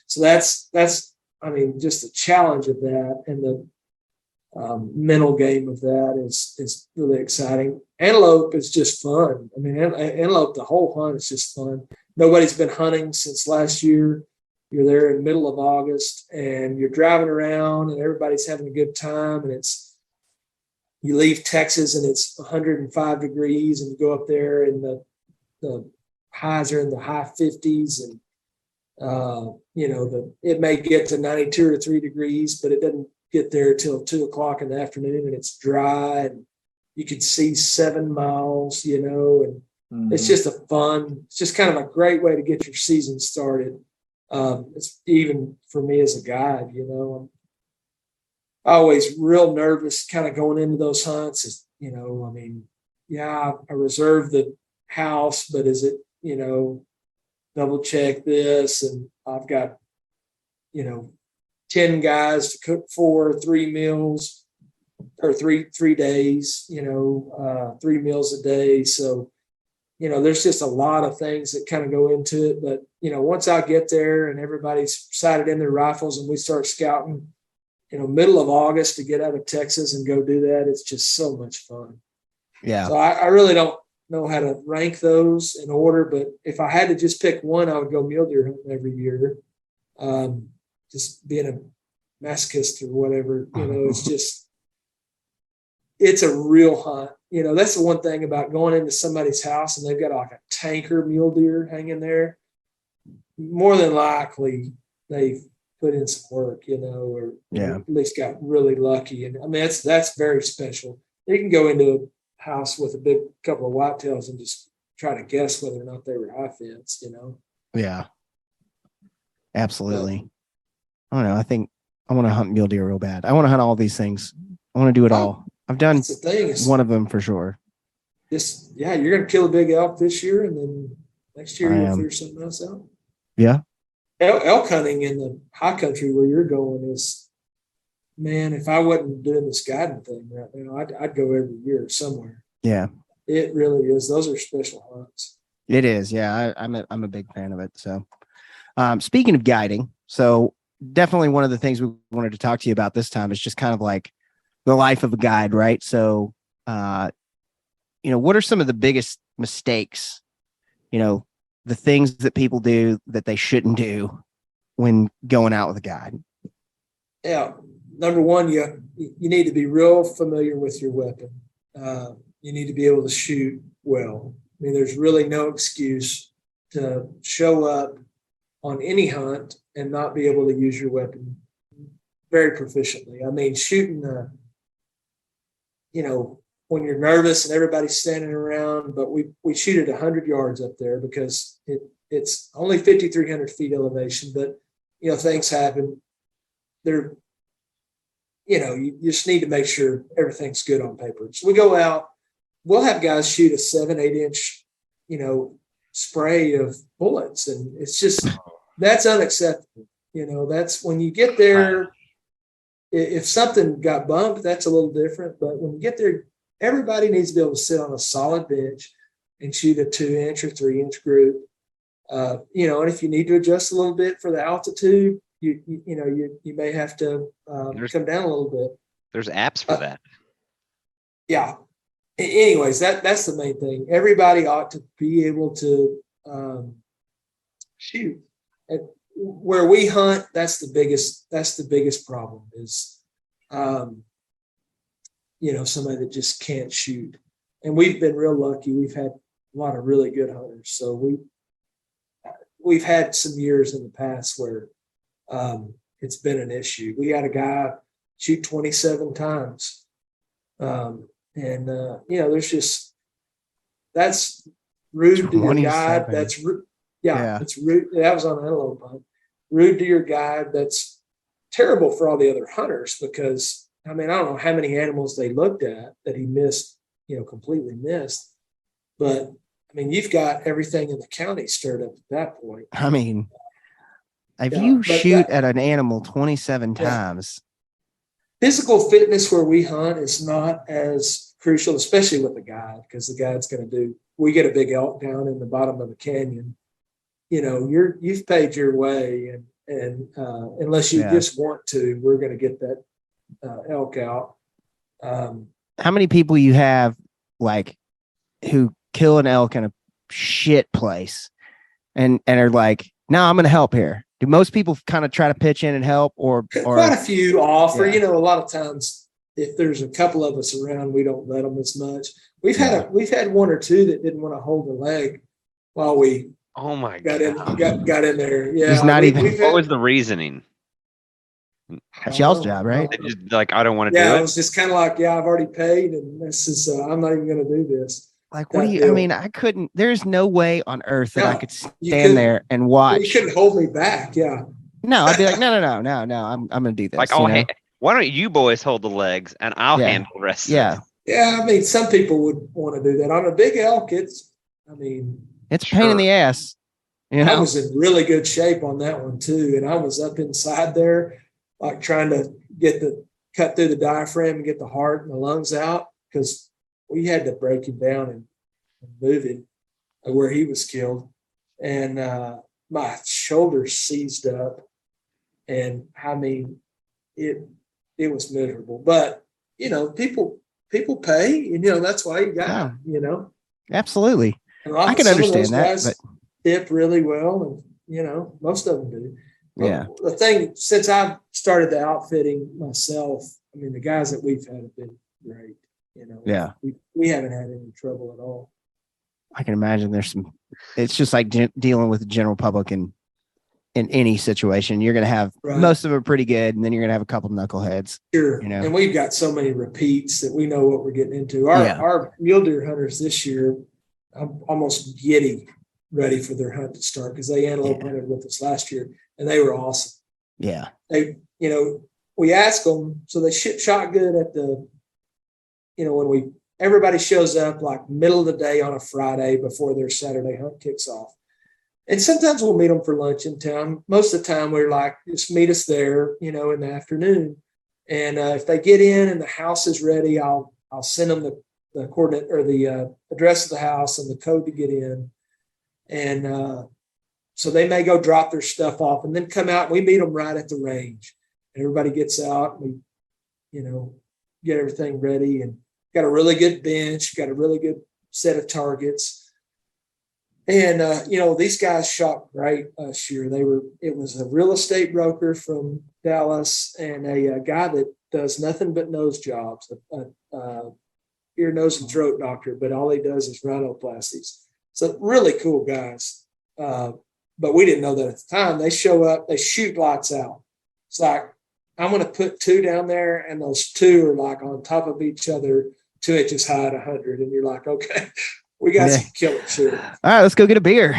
[SPEAKER 2] I mean, just the challenge of that and the mental game of that is really exciting. Antelope is just fun. I mean, antelope, the whole hunt is just fun. Nobody's been hunting since last year. You're there in the middle of August and you're driving around and everybody's having a good time. And you leave Texas and it's 105 degrees and you go up there and the highs are in the high 50s. And, it may get to 92 or 3 degrees, but it doesn't get there till 2 o'clock in the afternoon and it's dry and you can see 7 miles, and it's just it's just kind of a great way to get your season started. It's even for me as a guide, I'm always real nervous kind of going into those hunts. I mean, yeah, I reserve the house, but is it, double check this, and I've got, 10 guys to cook for 3 meals or three days, 3 meals a day. So, there's just a lot of things that kind of go into it. But, once I get there and everybody's sighted in their rifles and we start scouting, middle of August to get out of Texas and go do that, it's just so much fun.
[SPEAKER 1] Yeah.
[SPEAKER 2] So I really don't know how to rank those in order, but if I had to just pick one, I would go mule deer hunting every year. Just being a masochist or whatever, it's a real hunt. That's the one thing about going into somebody's house and they've got like a tanker mule deer hanging there. More than likely they've put in some work, or at least got really lucky. And I mean, that's very special. You can go into a house with a big couple of whitetails and just try to guess whether or not they were high fence,
[SPEAKER 1] Yeah, absolutely. I don't know. I think I want to hunt mule deer real bad. I want to hunt all these things. I want to do it all. I've done one of them for sure.
[SPEAKER 2] You're going to kill a big elk this year, and then next year you'll figure something else out.
[SPEAKER 1] Yeah.
[SPEAKER 2] Elk hunting in the high country where you're going is, man, if I wasn't doing this guiding thing right now, I'd go every year somewhere.
[SPEAKER 1] Yeah.
[SPEAKER 2] It really is. Those are special hunts.
[SPEAKER 1] It is. Yeah. I'm a big fan of it. So, speaking of guiding, so definitely one of the things we wanted to talk to you about this time is just kind of like the life of a guide, right? So, what are some of the biggest mistakes, the things that people do that they shouldn't do when going out with a guide?
[SPEAKER 2] Yeah. Number one, you need to be real familiar with your weapon. You need to be able to shoot well. I mean, there's really no excuse to show up on any hunt and not be able to use your weapon very proficiently. I mean, shooting when you're nervous and everybody's standing around, but we shoot at 100 yards up there because it's only 5,300 feet elevation, but things happen. You just need to make sure everything's good on paper. So we go out, we'll have guys shoot a 7-8 inch, spray of bullets. And it's just, that's unacceptable. That's when you get there, right. If something got bumped, that's a little different. But when you get there, everybody needs to be able to sit on a solid bench and shoot a 2-inch or 3-inch group. And if you need to adjust a little bit for the altitude, you may have to come down a little bit.
[SPEAKER 3] There's apps for that.
[SPEAKER 2] Yeah. Anyways, that's the main thing. Everybody ought to be able to shoot. And where we hunt, that's the biggest problem is, somebody that just can't shoot. And we've been real lucky. We've had a lot of really good hunters. So we've had some years in the past where it's been an issue. We had a guy shoot 27 times. There's just, that's rude to your guide.
[SPEAKER 1] 27.
[SPEAKER 2] That's
[SPEAKER 1] Yeah.
[SPEAKER 2] it's rude. That was on antelope hunt. Rude to your guide. That's terrible for all the other hunters because I don't know how many animals they looked at that he missed, completely missed. But you've got everything in the county stirred up at that point.
[SPEAKER 1] If you shoot at an animal 27 times.
[SPEAKER 2] Physical fitness where we hunt is not as crucial, especially with the guide, because the guide's going to do, we get a big elk down in the bottom of the canyon. You've paid your way and unless you just want to, we're going to get that elk out.
[SPEAKER 1] How many people you have who kill an elk in a shit place and are like, no, I'm going to help here. Do most people kind of try to pitch in and help or
[SPEAKER 2] quite a few offer, a lot of times if there's a couple of us around, we don't let them as much. We've had one or two that didn't want to hold the leg while we got in there. Yeah.
[SPEAKER 1] He's not
[SPEAKER 3] what was the reasoning?
[SPEAKER 1] That's y'all's job, right?
[SPEAKER 3] They just I don't want to do it.
[SPEAKER 2] Yeah, it was just kind of like, I've already paid and this is, I'm not even going to do this.
[SPEAKER 1] What do you, I couldn't, there's no way on earth that I could stand there and watch.
[SPEAKER 2] You couldn't hold me back. Yeah.
[SPEAKER 1] No, I'd be like, no. I'm going to do this.
[SPEAKER 3] Why don't you boys hold the legs and I'll handle the rest?
[SPEAKER 1] Yeah.
[SPEAKER 2] Yeah. Some people would want to do that on a big elk. It's a
[SPEAKER 1] pain in the ass.
[SPEAKER 2] I was in really good shape on that one too. And I was up inside there, trying to cut through the diaphragm and get the heart and the lungs out because we had to break him down and move him where he was killed. And my shoulders seized up. And it was miserable. But, people pay, and, that's why you got,
[SPEAKER 1] Absolutely. I can understand that. But
[SPEAKER 2] tip really well. And, most of them do.
[SPEAKER 1] Yeah.
[SPEAKER 2] But the thing, since I started the outfitting myself, the guys that we've had have been great.
[SPEAKER 1] Yeah.
[SPEAKER 2] We haven't had any trouble at all.
[SPEAKER 1] I can imagine it's just like dealing with the general public in any situation. You're going to have most of them are pretty good. And then you're going to have a couple knuckleheads.
[SPEAKER 2] Sure. And we've got so many repeats that we know what we're getting into. Our mule deer hunters this year, I'm almost giddy ready for their hunt to start because they antelope hunted with us last year and they were awesome.
[SPEAKER 1] Yeah.
[SPEAKER 2] They, we ask them, so they shot good at the, when everybody shows up middle of the day on a Friday before their Saturday hunt kicks off. And sometimes we'll meet them for lunch in town. Most of the time we're just meet us there, in the afternoon. And if they get in and the house is ready, I'll send them the coordinate or the address of the house and the code to get in. And so they may go drop their stuff off and then come out and we meet them right at the range. And everybody gets out and we, get everything ready and got a really good bench, got a really good set of targets. And, these guys shot great last year. It was a real estate broker from Dallas and a guy that does nothing but nose jobs, ear, nose, and throat doctor, but all he does is rhinoplasties. So really cool guys. But we didn't know that at the time. They show up, they shoot lights out. It's like, I'm going to put two down there and those two are on top of each other, 2 inches high at 100. And you're like, okay, we got some killer shit. All
[SPEAKER 1] right, let's go get a beer.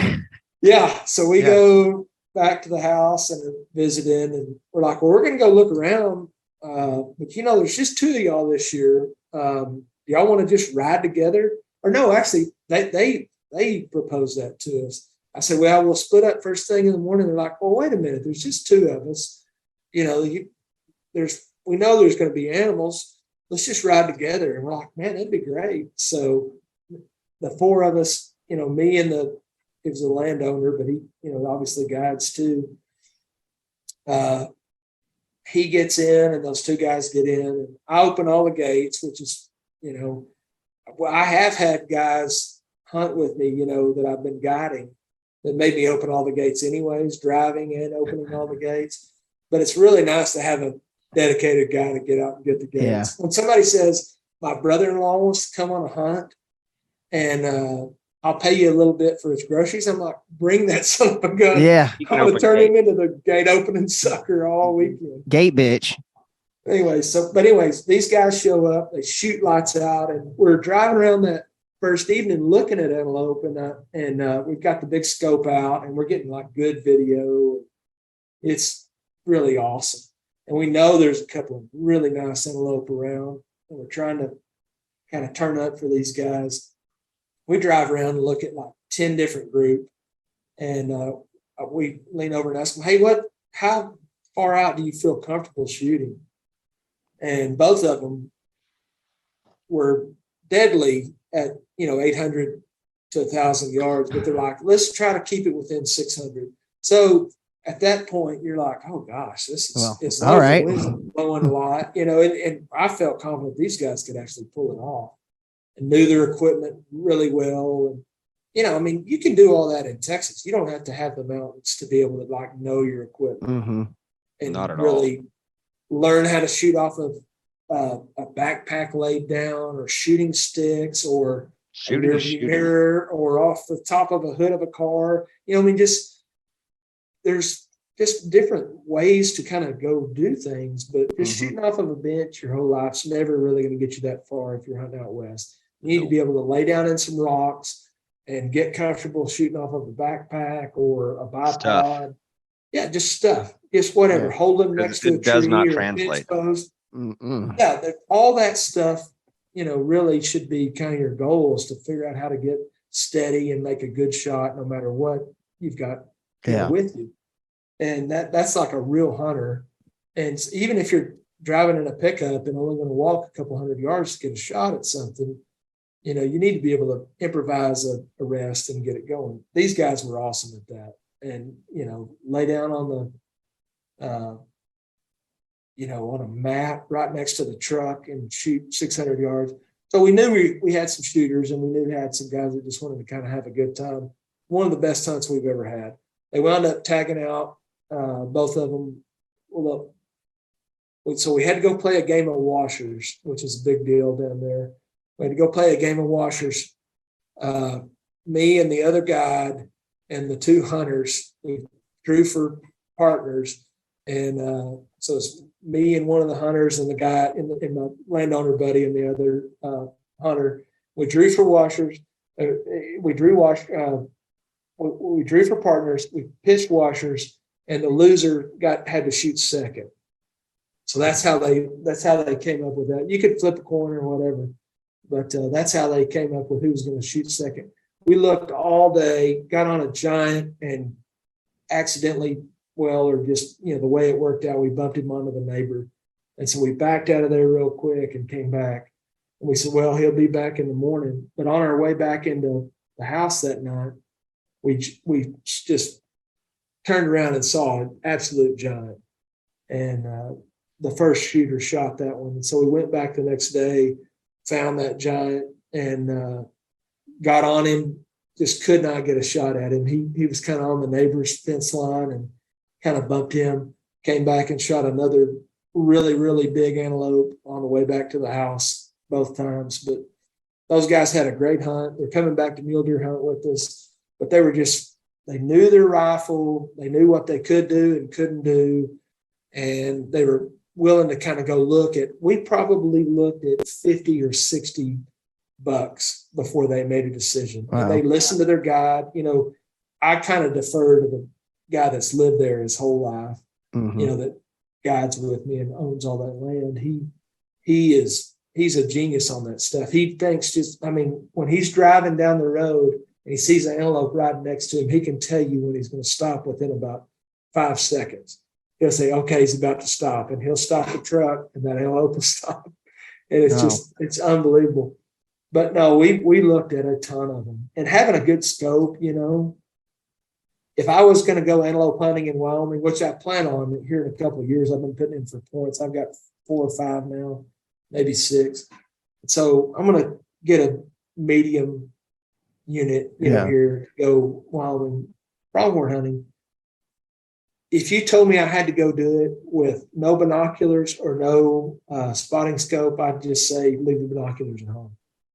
[SPEAKER 2] Yeah. So we go back to the house and visit in and we're like, well, we're going to go look around. But there's just two of y'all this year. Y'all want to just ride together? Or no, actually they proposed that to us. I said, well, we'll split up first thing in the morning. They're like, well, wait a minute. There's just two of us. We know there's going to be animals. Let's just ride together. And we're like, man, that'd be great. So the four of us, me and he was a landowner, but he, obviously guides too. He gets in and those two guys get in and I open all the gates, which is, I have had guys hunt with me, that I've been guiding that made me open all the gates anyways, driving and opening all the gates. But it's really nice to have a dedicated guy to get out and get the gates.
[SPEAKER 1] Yeah.
[SPEAKER 2] When somebody says, my brother-in-law wants to come on a hunt and I'll pay you a little bit for his groceries, I'm like, bring that son of a gun.
[SPEAKER 1] Yeah.
[SPEAKER 2] I'm going to turn him into the gate opening sucker all weekend.
[SPEAKER 1] Gate bitch.
[SPEAKER 2] Anyways, these guys show up, they shoot lights out, and we're driving around that first evening looking at antelope, and we've got the big scope out, and we're getting like good video. It's really awesome. And we know there's a couple of really nice antelope around, and we're trying to kind of turn up for these guys. We drive around and look at like 10 different groups, and we lean over and ask them, hey, how far out do you feel comfortable shooting? And both of them were deadly at 800 to 1,000 yards, but they're like, let's try to keep it within 600. So at that point, you're like, oh gosh, this is
[SPEAKER 1] all right,
[SPEAKER 2] blowing a lot, and I felt confident these guys could actually pull it off and knew their equipment really well. And you can do all that in Texas. You don't have to have the mountains to be able to like know your equipment and
[SPEAKER 3] Not at
[SPEAKER 2] really learn how to shoot off of a backpack laid down, or shooting sticks, or
[SPEAKER 3] shooting
[SPEAKER 2] a mirror, or off the top of a hood of a car. There's just different ways to kind of go do things, but just shooting off of a bench your whole life's never really going to get you that far if you're hunting out west. You need to be able to lay down in some rocks and get comfortable shooting off of a backpack or a bipod.
[SPEAKER 3] Stuff.
[SPEAKER 2] Yeah, just stuff. Just whatever.
[SPEAKER 1] Yeah.
[SPEAKER 2] Hold them next to a tree.
[SPEAKER 3] It does not
[SPEAKER 2] or
[SPEAKER 3] translate.
[SPEAKER 2] A bench post. Yeah, all that stuff, really should be kind of your goal, is to figure out how to get steady and make a good shot no matter what you've got with you. And that's like a real hunter. And even if you're driving in a pickup and only going to walk a couple hundred yards to get a shot at something, you need to be able to improvise a rest and get it going. These guys were awesome at that. And, lay down on the, on a mat right next to the truck and shoot 600 yards. So we knew we had some shooters, and we knew we had some guys that just wanted to kind of have a good time. One of the best hunts we've ever had. They wound up tagging out both of them. So we had to go play a game of washers, which is a big deal down there. We had to go play a game of washers. Me and the other guide and the two hunters, we drew for partners. And so it's me and one of the hunters and the guy and my landowner buddy and the other hunter. We drew for washers. We drew for partners. We pitched washers, and the loser had to shoot second. So that's how they came up with that. You could flip a coin or whatever, but that's how they came up with who was going to shoot second. We looked all day, got on a giant, and accidentally, or just the way it worked out, we bumped him onto the neighbor, and so we backed out of there real quick and came back. And we said, well, he'll be back in the morning. But on our way back into the house that night, we just turned around and saw an absolute giant. And the first shooter shot that one. And so we went back the next day, found that giant, and got on him, just could not get a shot at him. He was kind of on the neighbor's fence line and kind of bumped him, came back and shot another really, really big antelope on the way back to the house both times. But those guys had a great hunt. They're coming back to mule deer hunt with us, but they knew their rifle. They knew what they could do and couldn't do. And they were willing to kind of go we probably looked at 50 or 60 bucks before they made a decision. Wow. And they listened to their guide. I kind of defer to the guy that's lived there his whole life, that guides with me and owns all that land. He's a genius on that stuff. He thinks when he's driving down the road and he sees an antelope right next to him, he can tell you when he's going to stop within about 5 seconds. He'll say, okay, he's about to stop, and he'll stop the truck, and that antelope will stop. And it's unbelievable. But no, we looked at a ton of them, and having a good scope, if I was going to go antelope hunting in Wyoming, which I plan on here in a couple of years, I've been putting in for points. I've got 4 or 5 now, maybe 6. So I'm going to get a medium unit, here to go Wyoming pronghorn hunting, if you told me I had to go do it with no binoculars or no spotting scope, I'd just say leave the binoculars at home.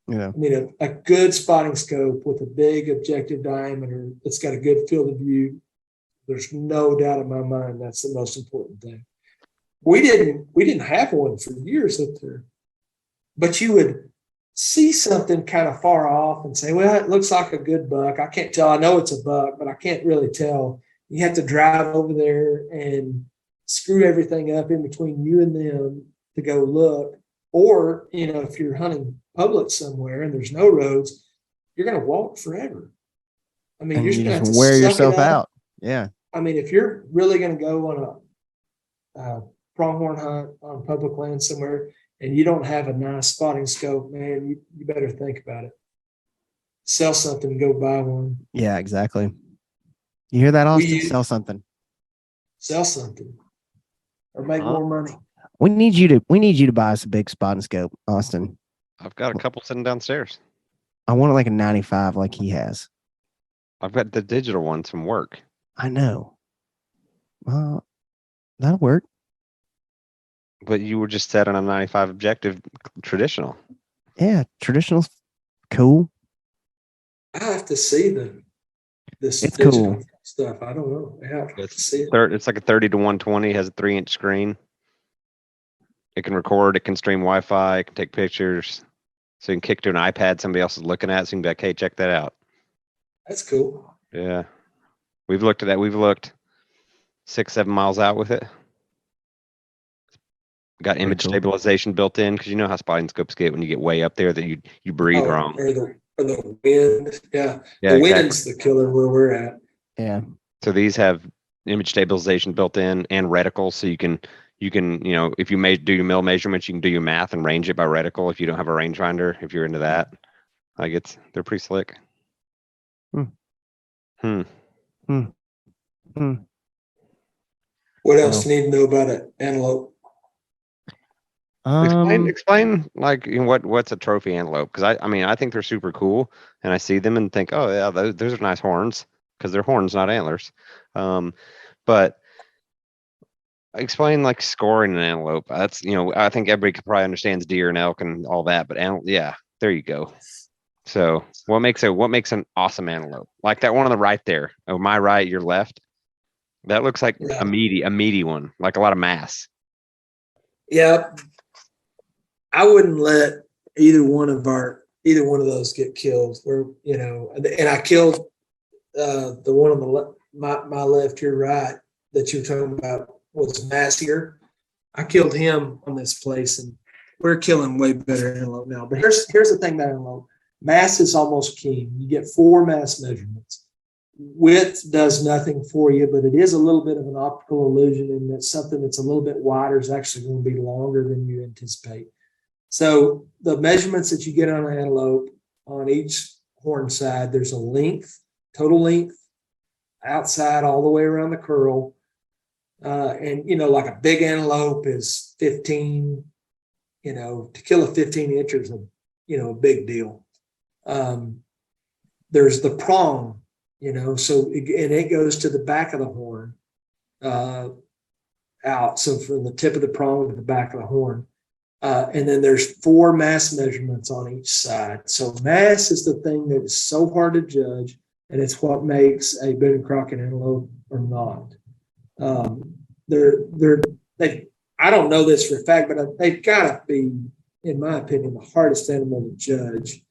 [SPEAKER 1] Yeah.
[SPEAKER 2] I mean, a good spotting scope with a big objective diameter that's got a good field of view, there's no doubt in my mind that's the most important thing. We didn't have one for years up there, but you would see something kind of far off and say, well, it looks like a good buck. I can't tell. I know it's a buck, but I can't really tell. You have to drive over there and screw everything up in between you and them to go look. Or, if you're hunting public somewhere and there's no roads, you're going to walk forever. I mean,
[SPEAKER 1] And
[SPEAKER 2] you're
[SPEAKER 1] you
[SPEAKER 2] just going to
[SPEAKER 1] just
[SPEAKER 2] have to
[SPEAKER 1] wear
[SPEAKER 2] suck
[SPEAKER 1] yourself
[SPEAKER 2] it up.
[SPEAKER 1] out. Yeah.
[SPEAKER 2] I mean, if you're really going to go on a pronghorn hunt on public land somewhere and you don't have a nice spotting scope, man, you better think about it. Sell something, go buy one.
[SPEAKER 1] Yeah, exactly. You hear that, Austin?
[SPEAKER 2] We-
[SPEAKER 1] Sell something.
[SPEAKER 2] Sell something or make more money.
[SPEAKER 1] We need you to buy us a big spotting scope, Austin.
[SPEAKER 3] I've got a couple sitting downstairs.
[SPEAKER 1] I want it like a 95 like he has.
[SPEAKER 3] I've got the digital ones from work.
[SPEAKER 1] I know. Well, that'll work.
[SPEAKER 3] But you were just set on a 95 objective traditional.
[SPEAKER 1] Yeah, traditional's cool.
[SPEAKER 2] I have to see this
[SPEAKER 1] It's
[SPEAKER 2] digital
[SPEAKER 1] cool.
[SPEAKER 2] stuff. I don't know. I have to
[SPEAKER 3] It's
[SPEAKER 2] see it.
[SPEAKER 3] It's like a 30 to 120, has a 3-inch screen. It can record, it can stream Wi-Fi, it can take pictures. So you can kick to an iPad somebody else is looking at, so you can be like, hey, check that out.
[SPEAKER 2] That's cool.
[SPEAKER 3] Yeah. We've looked at that. We've looked 6-7 miles out with it. Got image
[SPEAKER 1] cool.
[SPEAKER 3] stabilization built in, because you know how spotting scopes get when you get way up there that you breathe wrong.
[SPEAKER 2] Or the wind. Yeah.
[SPEAKER 3] Yeah,
[SPEAKER 2] The
[SPEAKER 3] exactly.
[SPEAKER 2] wind's the killer where we're at.
[SPEAKER 1] Yeah.
[SPEAKER 3] So these have image stabilization built in and reticle, so you can if you do your mill measurements, you can do your math and range it by reticle if you don't have a rangefinder, if you're into that. Like they're pretty slick.
[SPEAKER 2] What else do you need to know about it? Antelope.
[SPEAKER 3] Explain like what's a trophy antelope, because I think they're super cool, and I see them and think, oh yeah, those are nice horns, because they're horns, not antlers. But explain like scoring an antelope. That's I think everybody could probably understands deer and elk and all that, but yeah, there you go. So what makes an awesome antelope? Like that one on the right there. Oh, my right, your left. That looks like a meaty one, like a lot of mass.
[SPEAKER 2] Yeah. I wouldn't let either one of those get killed. And I killed the one on the left, my left, your right, that you're talking about was massier. I killed him on this place, and we're killing way better antelope now. But here's the thing about antelope. Mass is almost king. You get 4 mass measurements. Width does nothing for you, but it is a little bit of an optical illusion in that something that's a little bit wider is actually going to be longer than you anticipate. So the measurements that you get on an antelope on each horn side, there's a length, total length, outside all the way around the curl. And like a big antelope is 15, to kill a 15-incher is a big deal. There's the prong, so it goes to the back of the horn out. So from the tip of the prong to the back of the horn. And then there's 4 mass measurements on each side. So mass is the thing that is so hard to judge, and it's what makes a Boone and Crockett antelope or not. I don't know this for a fact, but they've got to be, in my opinion, the hardest animal to judge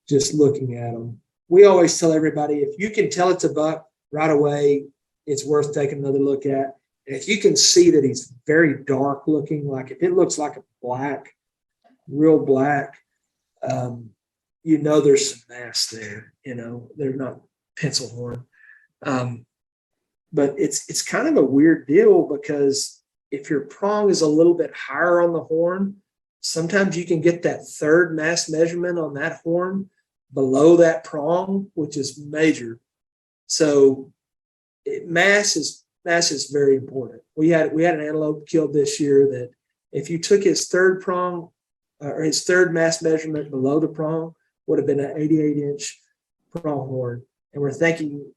[SPEAKER 2] just looking at them. We always tell everybody, if you can tell it's a buck right away, it's worth taking another look at. And if you can see that he's very dark looking, like if it looks like a black, real black, there's some mass there. They're not pencil horn. But it's kind of a weird deal, because if your prong is a little bit higher on the horn, sometimes you can get that 3rd mass measurement on that horn below that prong, which is major. So mass is very important. We had an antelope killed this year that if you took his 3rd prong or his 3rd mass measurement below the prong, would have been an 88-inch pronghorn. And we're thinking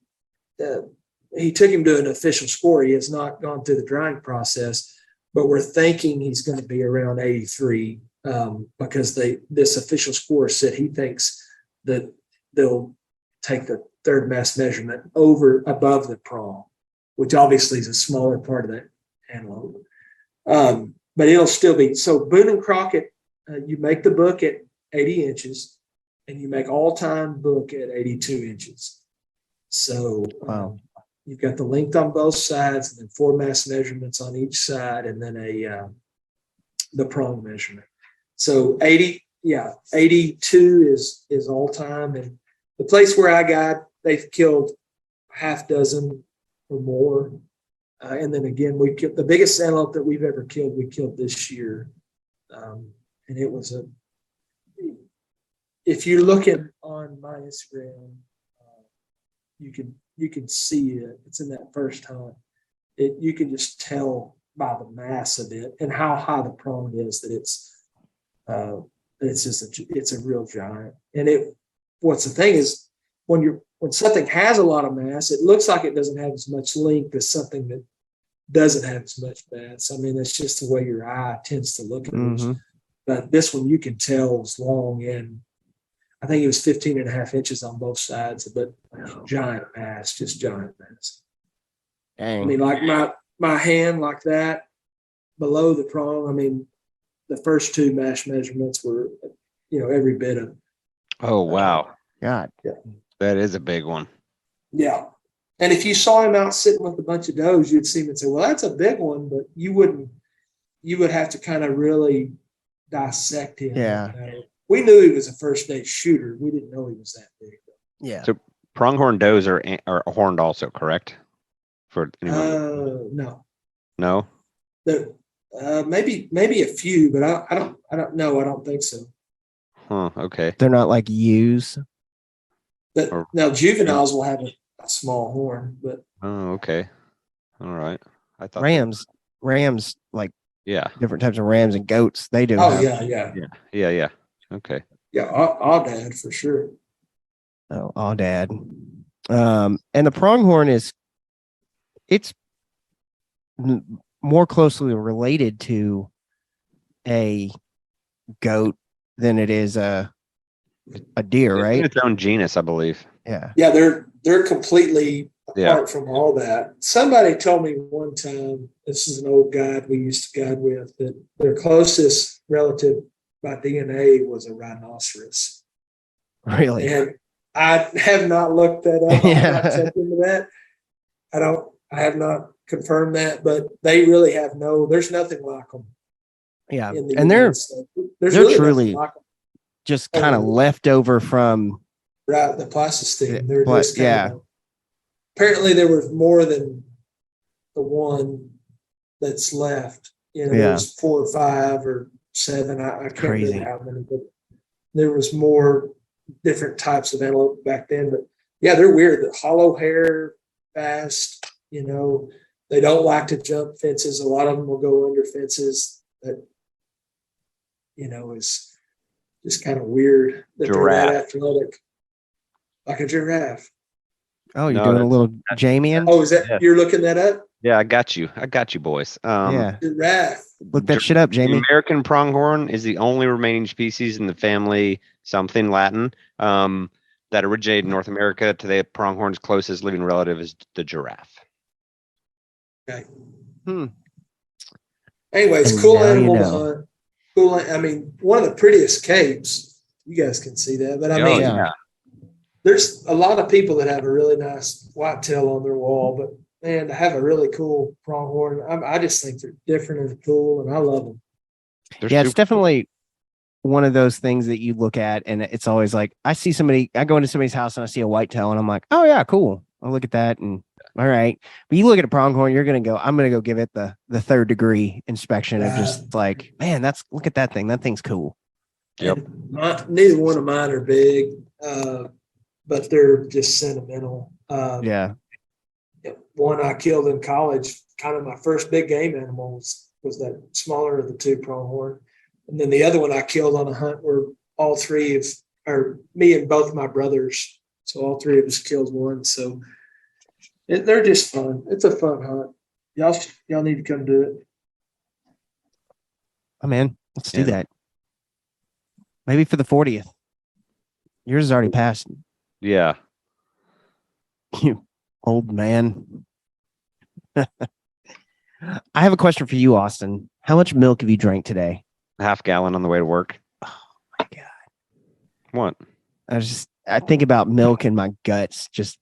[SPEAKER 2] he took him to an official score. He has not gone through the drying process, but we're thinking he's going to be around 83 because this official score said he thinks that they'll take the third mass measurement above the prong, which obviously is a smaller part of that antelope. But it'll still be, so Boone and Crockett, you make the book at 80 inches and you make all-time book at 82 inches. So
[SPEAKER 1] Wow.
[SPEAKER 2] You've got the length on both sides and then 4 mass measurements on each side and then the prong measurement. So 82 is all time. And the place where I got, they've killed half dozen or more. And then again, we killed the biggest antelope that we've ever killed. We killed this year. And it was if you're looking on my Instagram, you can see it. It's in that first hunt. You can just tell by the mass of it and how high the prong is that it's a real giant. And what's the thing is when something has a lot of mass, it looks like it doesn't have as much length as something that doesn't have as much mass. I mean, that's just the way your eye tends to look at it. But this one you can tell is long, and I think it was 15 and a half inches on both sides, but giant mass, just giant mass.
[SPEAKER 1] Dang.
[SPEAKER 2] I mean, like my hand like that below the prong. I mean, the first 2 mass measurements were, every bit of.
[SPEAKER 3] Oh, wow.
[SPEAKER 1] God.
[SPEAKER 2] Yeah.
[SPEAKER 3] That is a big one.
[SPEAKER 2] Yeah. And if you saw him out sitting with a bunch of does, you'd see him and say, well, that's a big one, but you would have to kind of really dissect him.
[SPEAKER 1] Yeah.
[SPEAKER 2] We knew he was a first day shooter. We didn't know he was that big.
[SPEAKER 1] Yeah.
[SPEAKER 3] So pronghorn does are horned also, correct? For anyone?
[SPEAKER 2] No.
[SPEAKER 3] No?
[SPEAKER 2] Maybe a few, but I don't know. I don't think so.
[SPEAKER 3] Huh, okay.
[SPEAKER 1] They're not like ewes.
[SPEAKER 2] But now juveniles will have a small horn, but
[SPEAKER 3] Oh, okay. All right. I thought
[SPEAKER 1] Rams, like
[SPEAKER 3] yeah.
[SPEAKER 1] different types of rams and goats. They do.
[SPEAKER 3] Yeah. Okay.
[SPEAKER 2] Yeah, Audad for sure.
[SPEAKER 1] Oh, Audad. And the pronghorn it's more closely related to a goat than it is a deer,
[SPEAKER 3] It's
[SPEAKER 1] right?
[SPEAKER 3] in its own genus, I believe.
[SPEAKER 1] Yeah.
[SPEAKER 2] Yeah, they're completely apart from all that. Somebody told me one time, this is an old guide we used to guide with, that their closest relative by DNA was a rhinoceros.
[SPEAKER 1] Really?
[SPEAKER 2] And I have not looked that up. I have not checked into that. I have not confirmed that, but they really have there's nothing like them.
[SPEAKER 1] Yeah. And they're
[SPEAKER 2] really
[SPEAKER 1] truly
[SPEAKER 2] like them.
[SPEAKER 1] just kind of left over from
[SPEAKER 2] the plasticine. They're just
[SPEAKER 1] yeah.
[SPEAKER 2] Apparently there was more than the one that's left. There's 4 or 5 or 7. I can't remember how many, but there was more different types of antelope back then. But yeah, they're weird. The hollow hair, fast. They don't like to jump fences. A lot of them will go under fences. That is just kind of weird that
[SPEAKER 3] Giraffe.
[SPEAKER 2] they're that athletic, like a giraffe.
[SPEAKER 1] Oh, you're doing a little Jamian?
[SPEAKER 2] Oh, is that you're looking that up?
[SPEAKER 3] Yeah, I got you, boys.
[SPEAKER 1] Yeah.
[SPEAKER 2] Giraffe.
[SPEAKER 1] Look that shit up, Jamie.
[SPEAKER 3] The American pronghorn is the only remaining species in the family something Latin that originated in North America. To the pronghorn's closest living relative is the giraffe.
[SPEAKER 2] Okay. Anyways, cool animal to hunt. Cool. I mean, one of the prettiest capes. You guys can see that, but I mean, there's a lot of people that have a really nice whitetail on their wall, but man, to have a really cool pronghorn, I just think they're different and cool, and I love them.
[SPEAKER 1] It's definitely one of those things that you look at, and it's always like, I go into somebody's house and I see a whitetail, and I'm like, oh yeah, cool. I'll look at that, and all right. But you look at a pronghorn, I'm going to go give it the 3rd degree inspection of just like, man, look at that thing. That thing's cool.
[SPEAKER 3] Yep.
[SPEAKER 2] Neither one of mine are big, but they're just sentimental.
[SPEAKER 1] Yeah.
[SPEAKER 2] One I killed in college, kind of my first big game animal was that smaller of the 2 pronghorn. And then the other one I killed on a hunt where all 3 me and both my brothers. So all 3 of us killed one. So They're just fun. It's a fun hunt. Y'all need to come do it.
[SPEAKER 1] I'm in. Let's do
[SPEAKER 3] Yeah.
[SPEAKER 1] that. Maybe for the 40th. Yours is already passed.
[SPEAKER 3] Yeah.
[SPEAKER 1] You old man. I have a question for you, Austin. How much milk have you drank today?
[SPEAKER 3] Half gallon on the way to work.
[SPEAKER 1] Oh my God.
[SPEAKER 3] What?
[SPEAKER 1] I think about milk and my guts just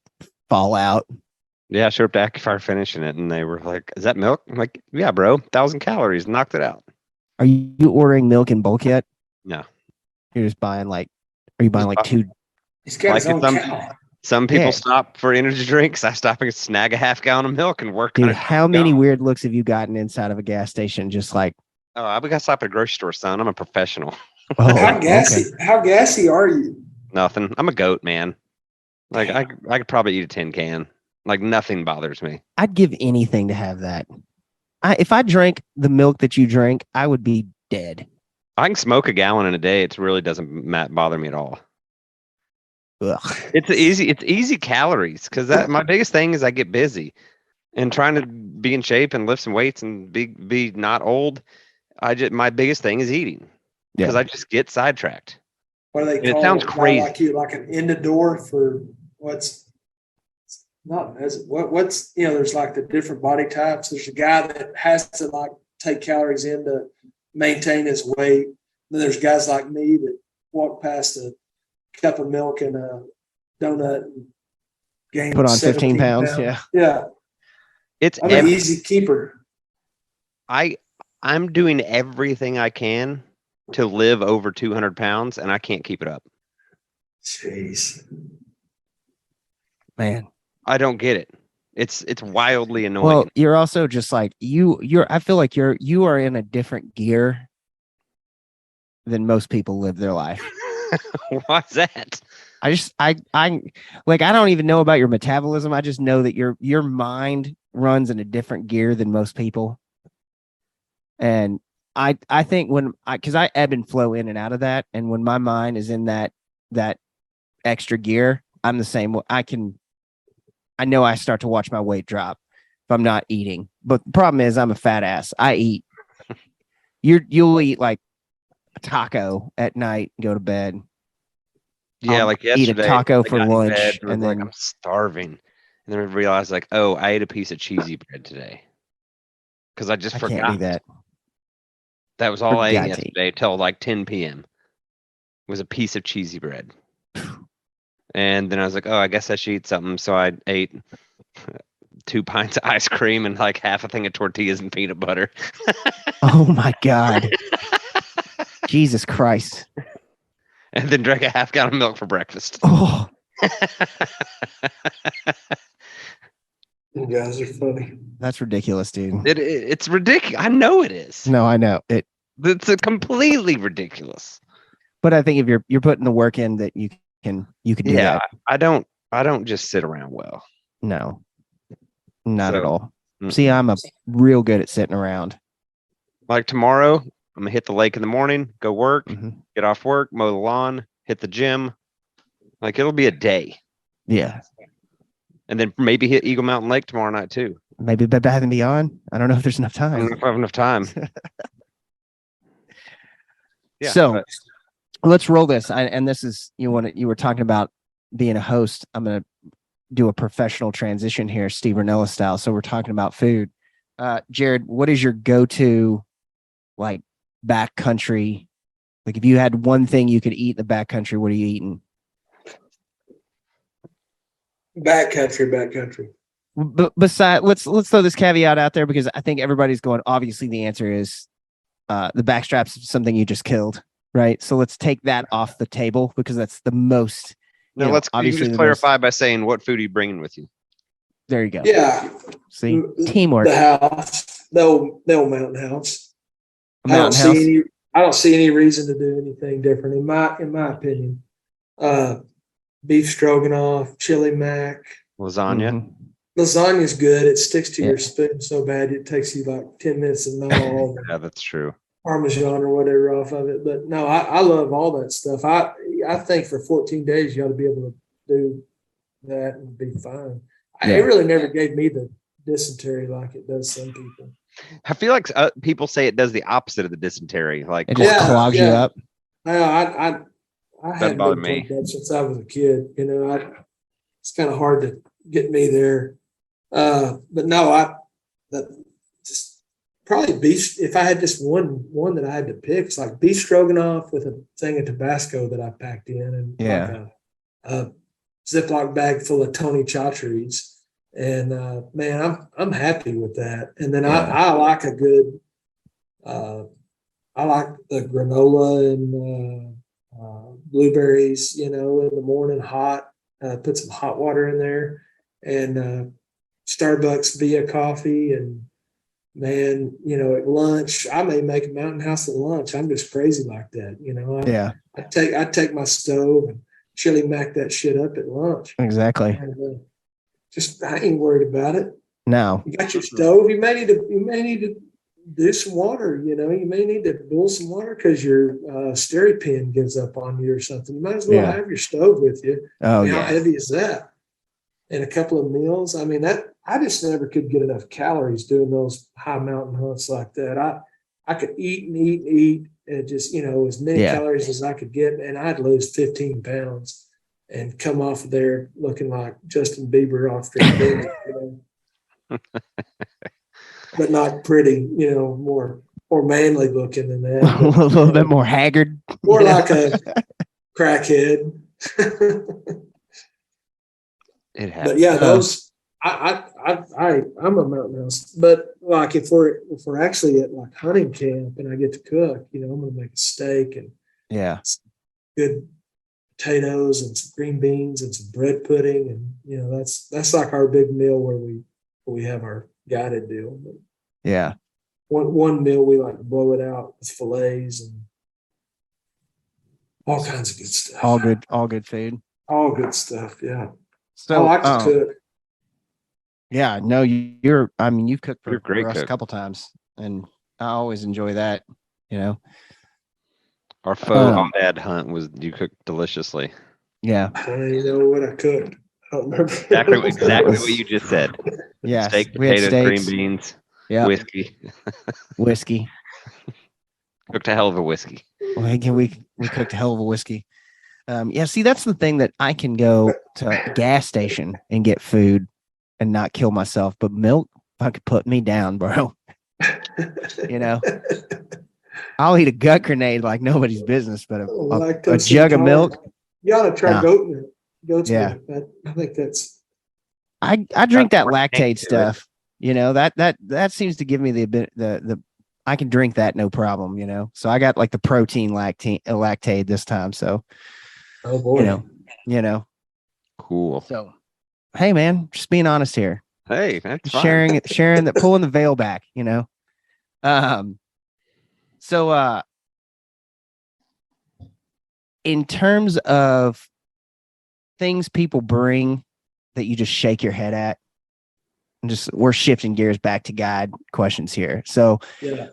[SPEAKER 1] fall out.
[SPEAKER 3] Yeah, I showed up to Acufire finishing it, and they were like, "Is that milk?" I'm like, "Yeah, bro, 1,000 calories, knocked it out."
[SPEAKER 1] Are you ordering milk in bulk yet?
[SPEAKER 3] No.
[SPEAKER 1] You're just buying are you buying like two?
[SPEAKER 2] He's got
[SPEAKER 3] Like
[SPEAKER 2] his own
[SPEAKER 3] some
[SPEAKER 2] cow.
[SPEAKER 3] some people
[SPEAKER 1] Yeah.
[SPEAKER 3] stop for energy drinks. I stop and snag a half gallon of milk and work on
[SPEAKER 1] Dude,
[SPEAKER 3] it.
[SPEAKER 1] how many weird looks have you gotten inside of a gas station? Just like,
[SPEAKER 3] Oh, I got stopped at a grocery store, son. I'm a professional.
[SPEAKER 1] oh,
[SPEAKER 2] How gassy?
[SPEAKER 1] okay.
[SPEAKER 2] How gassy are you?
[SPEAKER 3] Nothing. I'm a goat, man. Like I could probably eat a tin can. Like nothing bothers me.
[SPEAKER 1] I'd give anything to have that. If I drank the milk that you drank, I would be dead.
[SPEAKER 3] I can smoke a gallon in a day. It really doesn't bother me at all.
[SPEAKER 1] Ugh.
[SPEAKER 3] It's easy calories because my biggest thing is I get busy and trying to be in shape and lift some weights and be not old. My biggest thing is eating because
[SPEAKER 1] Yeah.
[SPEAKER 3] I just get sidetracked.
[SPEAKER 2] What do they
[SPEAKER 3] And it
[SPEAKER 2] call
[SPEAKER 3] sounds
[SPEAKER 2] a guy
[SPEAKER 3] crazy.
[SPEAKER 2] like you? Like an end of door for what's not as what's there's like the different body types. There's a guy that has to like take calories in to maintain his weight. Then there's guys like me that walk past a cup of milk and a donut and gain
[SPEAKER 1] Put on 15
[SPEAKER 2] 17
[SPEAKER 1] pounds. Yeah.
[SPEAKER 2] Yeah.
[SPEAKER 3] It's
[SPEAKER 2] I'm an easy keeper.
[SPEAKER 3] I'm doing everything I can to live over 200 pounds, and I can't keep it up.
[SPEAKER 2] Jeez.
[SPEAKER 1] Man.
[SPEAKER 3] I don't get it. It's wildly annoying.
[SPEAKER 1] Well, you're also just like I feel like you are in a different gear than most people live their life.
[SPEAKER 3] Why's that?
[SPEAKER 1] I don't even know about your metabolism. I just know that your mind runs in a different gear than most people. And I think because I ebb and flow in and out of that, and when my mind is in that extra gear, I'm the same way. I know I start to watch my weight drop if I'm not eating. But the problem is I'm a fat ass. I eat. You'll eat like a taco at night and go to bed.
[SPEAKER 3] Yeah,
[SPEAKER 1] I'll
[SPEAKER 3] like
[SPEAKER 1] eat
[SPEAKER 3] yesterday,
[SPEAKER 1] a taco
[SPEAKER 3] I
[SPEAKER 1] for
[SPEAKER 3] got in
[SPEAKER 1] lunch,
[SPEAKER 3] bed,
[SPEAKER 1] and
[SPEAKER 3] like
[SPEAKER 1] then
[SPEAKER 3] I'm starving, and then I realized like, oh, I ate a piece of cheesy bread today because I just
[SPEAKER 1] I
[SPEAKER 3] forgot.
[SPEAKER 1] can't do that.
[SPEAKER 3] That was all I ate
[SPEAKER 1] Forgot to eat.
[SPEAKER 3] yesterday till like 10 p.m. was a piece of cheesy bread. And then I was like, oh, I guess I should eat something. So I ate 2 pints of ice cream and like half a thing of tortillas and peanut butter.
[SPEAKER 1] Oh my God. Jesus Christ.
[SPEAKER 3] And then drank a half gallon of milk for breakfast.
[SPEAKER 1] Oh,
[SPEAKER 2] You guys are funny.
[SPEAKER 1] that's ridiculous, dude.
[SPEAKER 3] It's ridiculous. I know it is.
[SPEAKER 1] No, I know it.
[SPEAKER 3] It's completely ridiculous.
[SPEAKER 1] But I think if you're putting the work in that you can do
[SPEAKER 3] Yeah,
[SPEAKER 1] that.
[SPEAKER 3] I don't just sit around well.
[SPEAKER 1] No, not at
[SPEAKER 3] So,
[SPEAKER 1] all.
[SPEAKER 3] mm-mm.
[SPEAKER 1] See, I'm a real good at sitting around.
[SPEAKER 3] Like tomorrow, I'm gonna hit the lake in the morning, go work,
[SPEAKER 1] Mhm.
[SPEAKER 3] get off work, mow the lawn, hit the gym. Like it'll be a day.
[SPEAKER 1] Yeah.
[SPEAKER 3] And then maybe hit Eagle Mountain Lake tomorrow night too.
[SPEAKER 1] Maybe Bed Bath and Beyond. I don't know if there's enough
[SPEAKER 3] I don't
[SPEAKER 1] time.
[SPEAKER 3] know if I have enough time. Yeah,
[SPEAKER 1] So
[SPEAKER 3] but-
[SPEAKER 1] let's roll this. And this is you were talking about being a host. I'm gonna do a professional transition here, Steve Ranella style. So we're talking about food. Jared, what is your go-to like backcountry? Like if you had one thing you could eat in the backcountry, what are you eating?
[SPEAKER 2] Backcountry.
[SPEAKER 1] But besides, let's throw this caveat out there because I think everybody's going. Obviously, the answer is the backstrap's something you just killed, right? So let's take that off the table because that's the most.
[SPEAKER 3] No,
[SPEAKER 1] you know,
[SPEAKER 3] you can
[SPEAKER 1] obviously
[SPEAKER 3] just
[SPEAKER 1] the
[SPEAKER 3] clarify by saying what food are you bringing with you?
[SPEAKER 1] There you go.
[SPEAKER 2] Yeah.
[SPEAKER 1] See, teamwork.
[SPEAKER 2] The house. The old mountain house.
[SPEAKER 1] A mountain house.
[SPEAKER 2] I don't see any reason to do anything different in my opinion. Beef stroganoff, chili mac.
[SPEAKER 3] Lasagna.
[SPEAKER 1] Mhm.
[SPEAKER 2] Lasagna's good. It sticks to
[SPEAKER 1] Yeah.
[SPEAKER 2] your spoon so bad it takes you like 10 minutes to gnaw all the
[SPEAKER 3] Yeah, that's true.
[SPEAKER 2] Parmesan or whatever off of it. But no, I love all that stuff. I think for 14 days you ought to be able to do that and be fine. It really never gave me the dysentery like it does some people.
[SPEAKER 3] I feel like people say it does the opposite of the dysentery. Like
[SPEAKER 1] It just clogs you up.
[SPEAKER 2] I hadn't
[SPEAKER 3] bother
[SPEAKER 2] been
[SPEAKER 3] me.
[SPEAKER 2] plugged up since I was a kid. You know, it's kind of hard to get me there. But no, just probably beef. If I had just one that I had to pick, it's like beef stroganoff with a thing of Tabasco that I packed in, and like a Ziploc bag full of Tony Chachere's. And man, I'm happy with that. And then I like a good, I like the granola and blueberries, you know, in the morning hot. Put some hot water in there, and Starbucks via coffee. And man, you know, at lunch, I may make a Mountain House at lunch. I'm just crazy like that, you know. I take my stove and chili mac that shit up at lunch.
[SPEAKER 1] Exactly.
[SPEAKER 2] And, I ain't worried about it.
[SPEAKER 1] No.
[SPEAKER 2] You got your stove. You may need to do some water. You know, you may need to boil some water because your stereo pin gives up on you or something. You might as well have your stove with you.
[SPEAKER 1] Oh,
[SPEAKER 2] How heavy is that? And a couple of meals. I mean, I just never could get enough calories doing those high mountain hunts like that. I could eat and eat and eat and just, you know, as many calories as I could get, and I'd lose 15 pounds. And come off of there looking like Justin Bieber off the you know. But not pretty, you know, more manly looking than that.
[SPEAKER 1] A little bit more haggard.
[SPEAKER 2] More like a crackhead.
[SPEAKER 3] It happens.
[SPEAKER 2] But yeah, those I'm a mountain house. But like if we're actually at like hunting camp and I get to cook, you know, I'm gonna make a steak and good potatoes and some green beans and some bread pudding, and you know that's like our big meal where we have our guided deal. But one meal we like to blow it out with fillets and all kinds of good stuff.
[SPEAKER 1] All good food.
[SPEAKER 2] All good stuff. Yeah.
[SPEAKER 1] So
[SPEAKER 2] I like to cook.
[SPEAKER 1] Yeah. No, you're. I mean, you've cooked for
[SPEAKER 3] great
[SPEAKER 1] us
[SPEAKER 3] cook.
[SPEAKER 1] a couple times, and I always enjoy that. You know.
[SPEAKER 3] Our faux dad hunt was you cooked deliciously.
[SPEAKER 1] Yeah.
[SPEAKER 2] I don't even know what I cooked. I don't remember.
[SPEAKER 3] Exactly what you just said.
[SPEAKER 1] Yeah.
[SPEAKER 3] Steak, potatoes, green beans, whiskey. Cooked a hell of a whiskey.
[SPEAKER 1] We cooked a hell of a whiskey. See, that's the thing that I can go to a gas station and get food and not kill myself, but milk fucking put me down, bro. You know. I'll eat a gut grenade like nobody's business, but a jug of milk.
[SPEAKER 2] You ought to try goat milk. Goat's milk. I think that's.
[SPEAKER 1] I drink that lactate stuff. You know, that seems to give me the I can drink that no problem. You know, so I got like the protein lactate this time. So,
[SPEAKER 2] oh boy,
[SPEAKER 1] you know,
[SPEAKER 3] cool.
[SPEAKER 1] So, hey man, just being honest here.
[SPEAKER 3] Hey, that's
[SPEAKER 1] sharing that, pulling the veil back. You know, So, in terms of things people bring that you just shake your head at, we're shifting gears back to guide questions here. So, you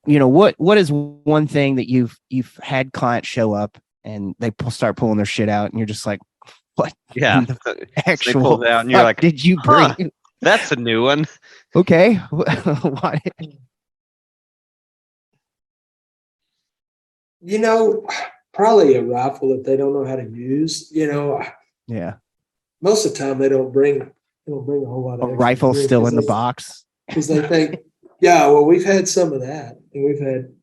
[SPEAKER 1] know, what is one thing that you've had clients show up and they start pulling their shit out, and you're just like, what?
[SPEAKER 3] Yeah,
[SPEAKER 1] actual
[SPEAKER 3] so out and you're like,
[SPEAKER 1] did you bring?
[SPEAKER 3] That's a new one.
[SPEAKER 1] Okay, what?
[SPEAKER 2] You know, probably a rifle that they don't know how to use. You know, most of the time they don't bring a whole lot of
[SPEAKER 1] a rifle still in the box
[SPEAKER 2] because they think, well, we've had some of that, and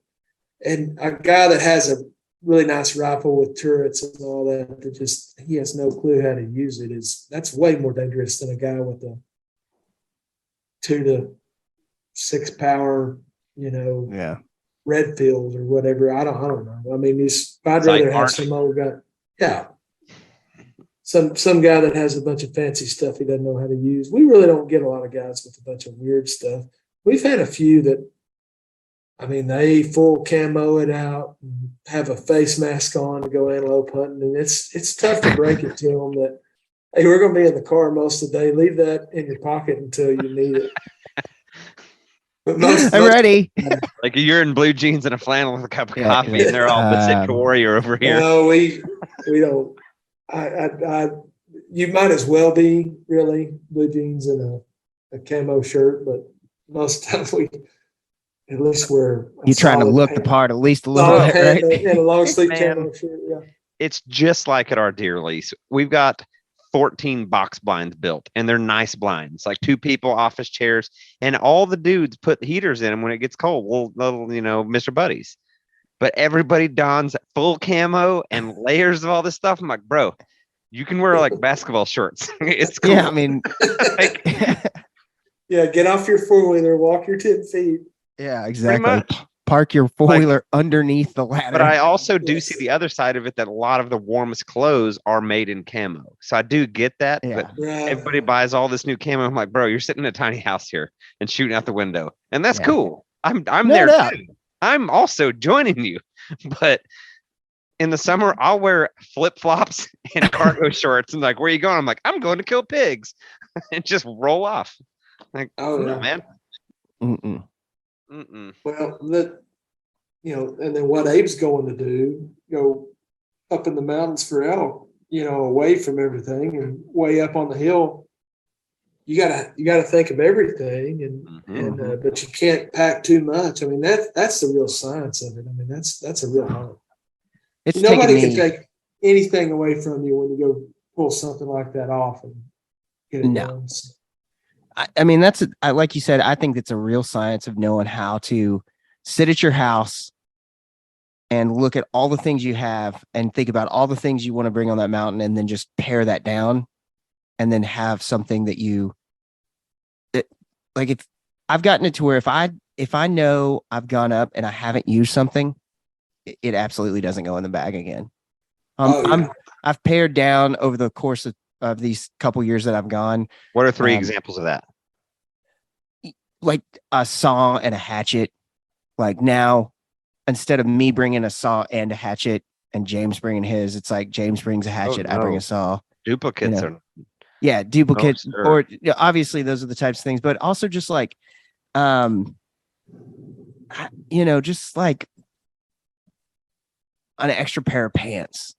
[SPEAKER 2] and a guy that has a really nice rifle with turrets and all that he has no clue how to use it. That's way more dangerous than a guy with a 2 to 6 power, you know, Redfield or whatever. I don't know. I mean, I'd rather have some old guy. Some guy that has a bunch of fancy stuff he doesn't know how to use. We really don't get a lot of guys with a bunch of weird stuff. We've had a few that, I mean, they full camo it out and have a face mask on to go antelope hunting, and it's tough to break it to them that, hey, we're going to be in the car most of the day. Leave that in your pocket until you need it.
[SPEAKER 1] I'm ready.
[SPEAKER 3] Like you're in blue jeans and a flannel with a cup of coffee, and they're all Pacific Warrior over here.
[SPEAKER 2] No, we don't. you might as well be really blue jeans and a camo shirt, but most times we at least wear a
[SPEAKER 1] You're trying to
[SPEAKER 2] solid
[SPEAKER 1] look the
[SPEAKER 2] pant,
[SPEAKER 1] part at least a little
[SPEAKER 2] solid
[SPEAKER 1] bit,
[SPEAKER 2] pant
[SPEAKER 1] right?
[SPEAKER 2] and a long sleeve
[SPEAKER 3] Man.
[SPEAKER 2] camo shirt. Yeah.
[SPEAKER 3] It's just like at our deer lease. We've got 14 box blinds built, and they're nice blinds, like 2 people, office chairs, and all the dudes put heaters in them when it gets cold. Well, little, Mr. Buddies. But everybody dons full camo and layers of all this stuff. I'm like, bro, you can wear like basketball shorts. It's cool.
[SPEAKER 1] Yeah, I mean,
[SPEAKER 3] Like,
[SPEAKER 2] Yeah, get off your 4-wheeler, walk your 10 feet.
[SPEAKER 1] yeah, exactly.
[SPEAKER 3] much.
[SPEAKER 1] Park your four-wheeler underneath the ladder.
[SPEAKER 3] but I also do
[SPEAKER 2] Yes.
[SPEAKER 3] see the other side of it, that a lot of the warmest clothes are made in camo. So I do get that.
[SPEAKER 1] Yeah.
[SPEAKER 3] But
[SPEAKER 2] Right.
[SPEAKER 3] everybody buys all this new camo. I'm like, bro, you're sitting in a tiny house here and shooting out the window, and that's
[SPEAKER 1] Yeah.
[SPEAKER 3] cool. I'm
[SPEAKER 1] No
[SPEAKER 3] there
[SPEAKER 1] doubt.
[SPEAKER 3] too. I'm also joining you, but in the summer I'll wear flip flops and cargo shorts and like, where are you going? I'm like, I'm going to kill pigs, and just roll off. Like,
[SPEAKER 2] Oh,
[SPEAKER 3] no,
[SPEAKER 2] yeah.
[SPEAKER 3] man.
[SPEAKER 1] Mm-mm.
[SPEAKER 3] Mm-mm.
[SPEAKER 2] Well, and then what Abe's going to do, go up in the mountains for elk, away from everything and way up on the hill. You gotta think of everything, and but you can't pack too much. I mean, that's the real science of it. I mean, that's a real hunt.
[SPEAKER 1] It's
[SPEAKER 2] Nobody
[SPEAKER 1] taken
[SPEAKER 2] can
[SPEAKER 1] me.
[SPEAKER 2] take anything away from you when you go pull something like that off and get it
[SPEAKER 1] No.
[SPEAKER 2] done.
[SPEAKER 1] I mean, like you said, I think it's a real science of knowing how to sit at your house and look at all the things you have and think about all the things you want to bring on that mountain, and then just pare that down, and then have something that like, if I've gotten it to where if I know I've gone up and I haven't used something, it absolutely doesn't go in the bag again. I've pared down over the course of these couple years that I've gone.
[SPEAKER 3] What are 3 examples of that?
[SPEAKER 1] Like a saw and a hatchet. Like now, instead of me bringing a saw and a hatchet and James bringing his, it's like James brings a hatchet, I bring
[SPEAKER 3] no.
[SPEAKER 1] a saw.
[SPEAKER 3] Duplicates
[SPEAKER 1] are duplicates,
[SPEAKER 3] sure.
[SPEAKER 1] or obviously those are the types of things, but also just like just like an extra pair of pants.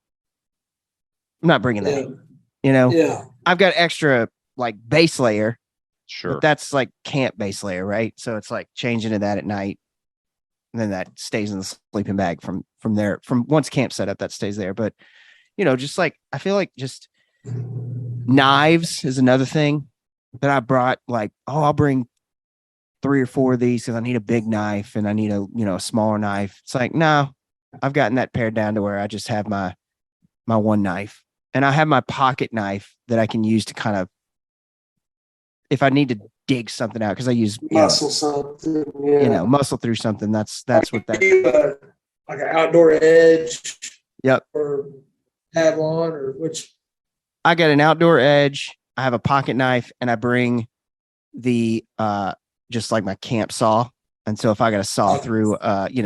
[SPEAKER 1] I'm not bringing that.
[SPEAKER 2] Yeah.
[SPEAKER 1] I've got extra like base layer,
[SPEAKER 3] Sure.
[SPEAKER 1] but that's like camp base layer, right? So it's like changing to that at night, and then that stays in the sleeping bag from there. From once camp set up, that stays there. But just like, I feel like just knives is another thing that I brought. Like, I'll bring 3 or 4 of these because I need a big knife and I need a smaller knife. It's like, no, I've gotten that pared down to where I just have my one knife, and I have my pocket knife that I can use to kind of, if I need to dig something out, because I use
[SPEAKER 2] Muscle something. Yeah.
[SPEAKER 1] muscle through something. That's what that.
[SPEAKER 2] Like an outdoor edge.
[SPEAKER 1] Yep.
[SPEAKER 2] Or Avalon, or which.
[SPEAKER 1] I got an outdoor edge. I have a pocket knife, and I bring the just like my camp saw. And so if I got to saw through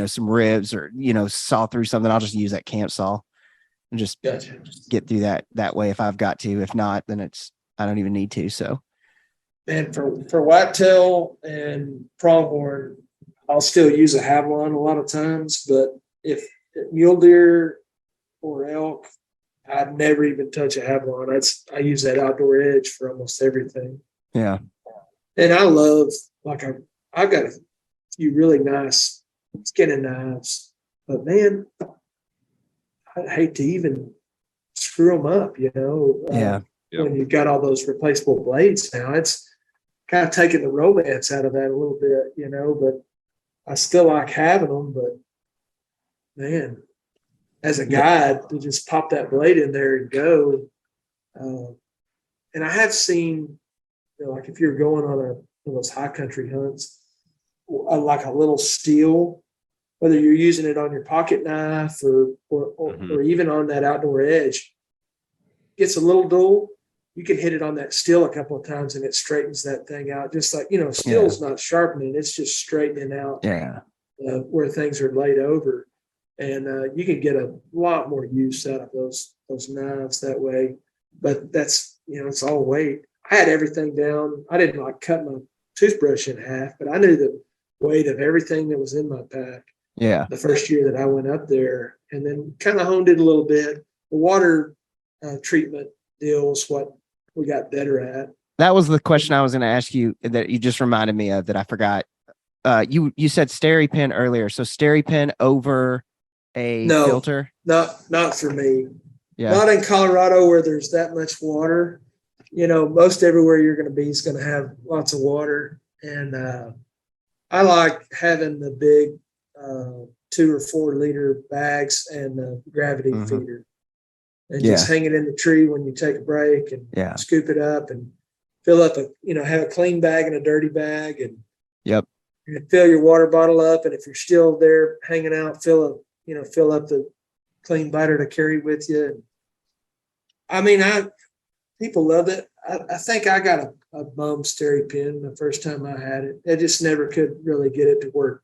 [SPEAKER 1] some ribs, or saw through something, I'll just use that camp saw and just get through that way if I've got to. If not, then I don't even need to. So.
[SPEAKER 2] And for whitetail and pronghorn, I'll still use a Havilon a lot of times, but if mule deer or elk, I'd never even touch a Havilon. I use that outdoor edge for almost everything.
[SPEAKER 1] Yeah.
[SPEAKER 2] And I love, like, I've got a few really nice skinning knives, but man, I'd hate to even screw them up,
[SPEAKER 1] Yeah.
[SPEAKER 2] When you've got all those replaceable blades now. It's kind of taking the romance out of that a little bit, but I still like having them. But man, as a guide, to just pop that blade in there and go. And I have seen, like, if you're going on one of those high country hunts, like a little steel, whether you're using it on your pocket knife or even on that outdoor edge, gets a little dull. You can hit it on that steel a couple of times and it straightens that thing out. Just like, steel's not sharpening, it's just straightening out where things are laid over. And you can get a lot more use out of those knives that way. But that's, it's all weight. I had everything down. I didn't like cut my toothbrush in half, but I knew the weight of everything that was in my pack.
[SPEAKER 1] Yeah.
[SPEAKER 2] The first year that I went up there, and then kind of honed it a little bit. The water treatment deal was what we got better at.
[SPEAKER 1] That was the question I was going to ask you that you just reminded me of that I forgot. You said Steri Pen earlier. So Steri Pen over a
[SPEAKER 2] No.
[SPEAKER 1] filter?
[SPEAKER 2] Not for me.
[SPEAKER 1] Yeah.
[SPEAKER 2] Not in Colorado where there's that much water. Most everywhere you're going to be is going to have lots of water. And I like having the big 2 or 4 liter bags and the gravity feeder. And just hang it in the tree when you take a break and scoop it up and fill up have a clean bag and a dirty bag and fill your water bottle up. And if you're still there hanging out, fill up the clean bladder to carry with you. I mean, people loved it. I think I got a bum Steri Pen the first time I had it. I just never could really get it to work